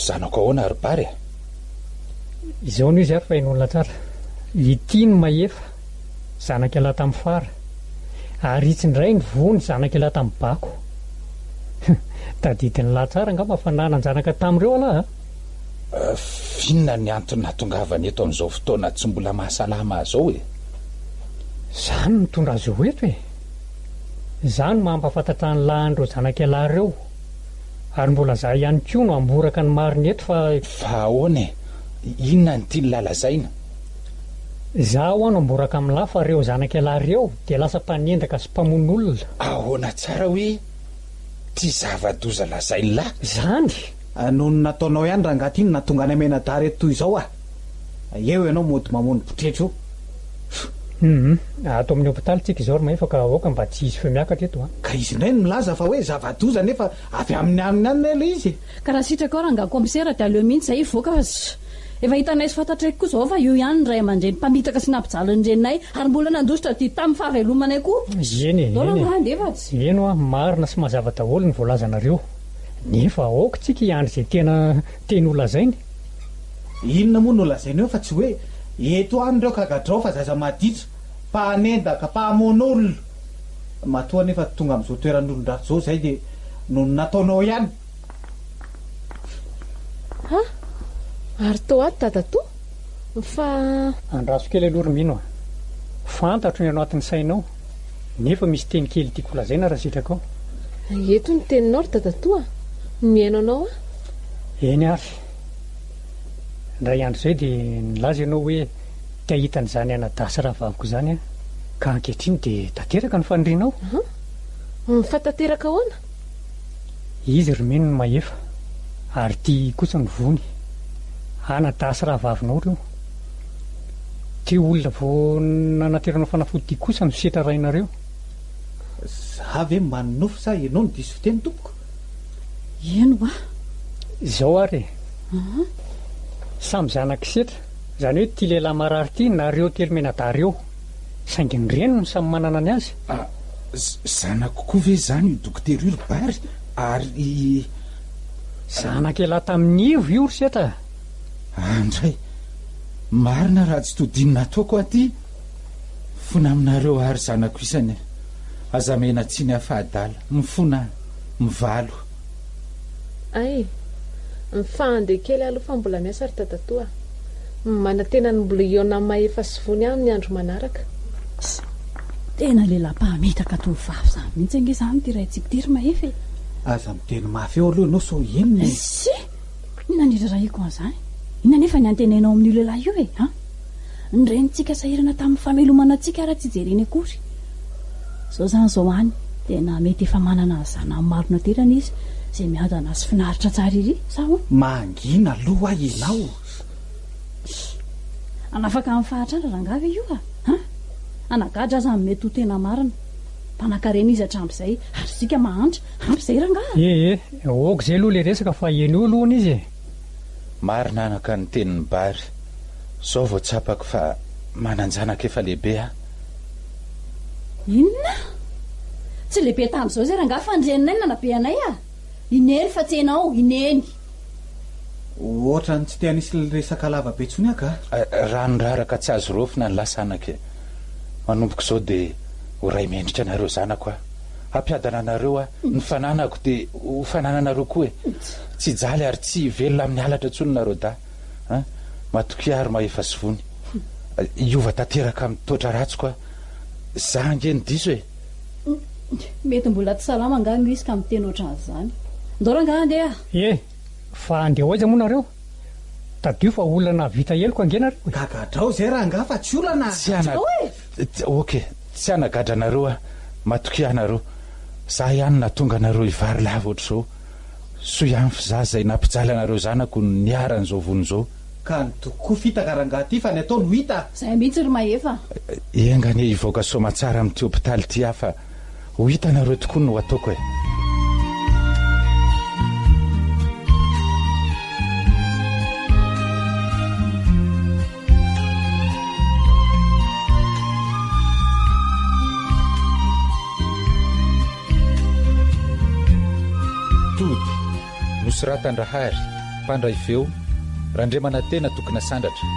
Speaker 1: zanako ahoana ary bary
Speaker 3: izao no izy ary fa in'olona tsara ity no mahefa zanaka alahy tamin'ny fara ary itsindray ny vony zanaka alahy tamin'ny bako tadidiny lahy tsara nga mafanana zanaka tamin'ireo alahy
Speaker 1: finona ny antony natongavany eto amin'izao fotoana tsy mbola mahasalama zao
Speaker 3: zany mitondra azy ho eto zany mampafantatra ny lahan'ireo zanaka alahy ireo ary mbola za ihany koa no amboraka ny mariny eto
Speaker 1: fa ahoana inona ny tia ny lalazaina
Speaker 3: zaho ano amboraka amin'ny lahy fa reo zanaka alahy ireo dia lasa mpanendaka sy mpamon'olona
Speaker 1: ahoana tsara hoe tia zava-doza lazainy lahy
Speaker 3: zany
Speaker 5: noho ny nataonao ihany raha ngaty iny natonga ny amenadary eto toy izao eo ianao mody mamony potretro
Speaker 3: ato amin'ny hopitaly tsika izao ry mahefa ka aoka mba tsy izy fe miakatra eto
Speaker 5: ka izy indray no milaza fa hoe zava-doza nefa avy amin'ny aminy any ela izy
Speaker 6: ka raha sitraka ao raha nga komisera dia aleo mihitsy zay voaka efa hitanay sy fantatraiky koa zao fa io ihany ny ray aman-dreny mpamitaka sy nampijaly renay ary mbola nandositra ty tamin'ny fahavelomanay koa
Speaker 3: eno marina sy mazava daholo ny voalazanareo nefa aoka tsika iandry zay tena teny olazainy
Speaker 5: inona moa no olazainy eo fa tsy hoe eto any reo kagadrao fa zaza maditra mpahanendaka mpahamon'olona matoa nefa tonga amin'izao toeran'olondrato zao zay dia no nataonao ihany
Speaker 4: ary tao ato dadatoa fa
Speaker 3: andraso kely aloromino fantatro ny anatin'ny sainao nefa misy teny kely tiako lazaina raha sitraka ao
Speaker 4: eto ny teninao ry dadatoa miaino anao
Speaker 3: eny ary ndray andro zay dia nilaza ianao hoe tiahitan'izany anadasy raha vaviko zany ka ankehitriny dia tanteraka ny fanirianao
Speaker 4: mifantanteraka ahoana
Speaker 3: izy romeno ny mahefa ary tia kosa ny vony anadasy raha vavinao reo ty olona vao nanateranao fanafody ty kosa no setra rainareo
Speaker 5: za ve manonofo sa ianao no diso fiteny tompoko
Speaker 6: eno
Speaker 3: izao ary samy zanaka setra zany hoe ty lehilahy marary ty na reo telo menadary eo saingy ny reny no samy manana ny azy
Speaker 1: zanako koa ve zany io dokotera io ry bary ary
Speaker 3: zanaka elahy tamin'ny ivo io ry setra
Speaker 1: andray marina raha tsy todinina ataoko aty fona aminareo ary zanako isany azamena tsy ny afahadala mifona mivalo
Speaker 4: ay mifahandeha kely aloha fa mbola miasa ry dadatoa mana tena ny mbola iona mahefa sy vony any ny andro manaraka.
Speaker 6: Tena lehilahy-pahametaka tovavy zany mihitsy ange zany ty raintsika tiry mahefa e.
Speaker 5: Aza miteny mafy eo aloha ianao so enina
Speaker 6: sy inona nirarahiko an'izany inona nefa ny antenainao amin'io lehilahy io e a ny renitsika sahirana tamin'ny famelomana antsika raha tsy jereny akory zao zany zao any tena mety efa manana zana marona terana izy zay miadana sy finaritra tsara iry sa ho
Speaker 5: mangina aloha a ianao
Speaker 6: anafaka amin'ny fahatrandra rangavy io a anagadra aza ny mety ho tena marina mpanakarena izy hatrambizay ary sika mahantra ampyzay rangaha
Speaker 3: oka zay aloha le resaka fa eny io alohana izy
Speaker 1: marina anaka ny tenin'ny bary zao vao tsapako fa mananjanaka efa lehibe a
Speaker 6: inona tsy lehibe tamin'izao zay rangaha fandrenina iny nanabe anay a ineny fa tsenao ineny
Speaker 5: ohatra ny tsy te anisy resaka lava be tsony aka
Speaker 1: ranondraraka tsy azo rofina ny lasanaka manomboko zao de ho ray mendritra anareo zanako a ampiadana anareo a ny fananako de ho fanananareo koa e tsy jaly ary tsy velona amin'ny alatra tsony nareo da matoki ary mahefa sy vony iova tanteraka amin'ny toetra ratsy koa za nge ny diso e
Speaker 6: mety mbola tsy salama angano izy ka miteny ohatran'izany ndao rangaha andeha
Speaker 3: fa andeha hoaiza moa nareo tadio fa olana vita heloko angenareo
Speaker 5: gagadrao zay rangaha fa tsy olana
Speaker 1: oke tsy anagadra anareo a matoki anareo za ihany natonga anareo ivary lava ohatr' zao so ihany fa za zay nampijaly anareo zanako ny aran'izao vony zao
Speaker 5: ka ny tokoa fitaka rangaha ty fa ny atao no hita
Speaker 6: zay mihitsy ry mahefa
Speaker 1: engany ivoaka somatsara amin'ity hopitaly ty a fa ho hita anareo tokoa no ataoko e nosy ratandrahary mpandray feo raha ndre mana tena tokona sandratra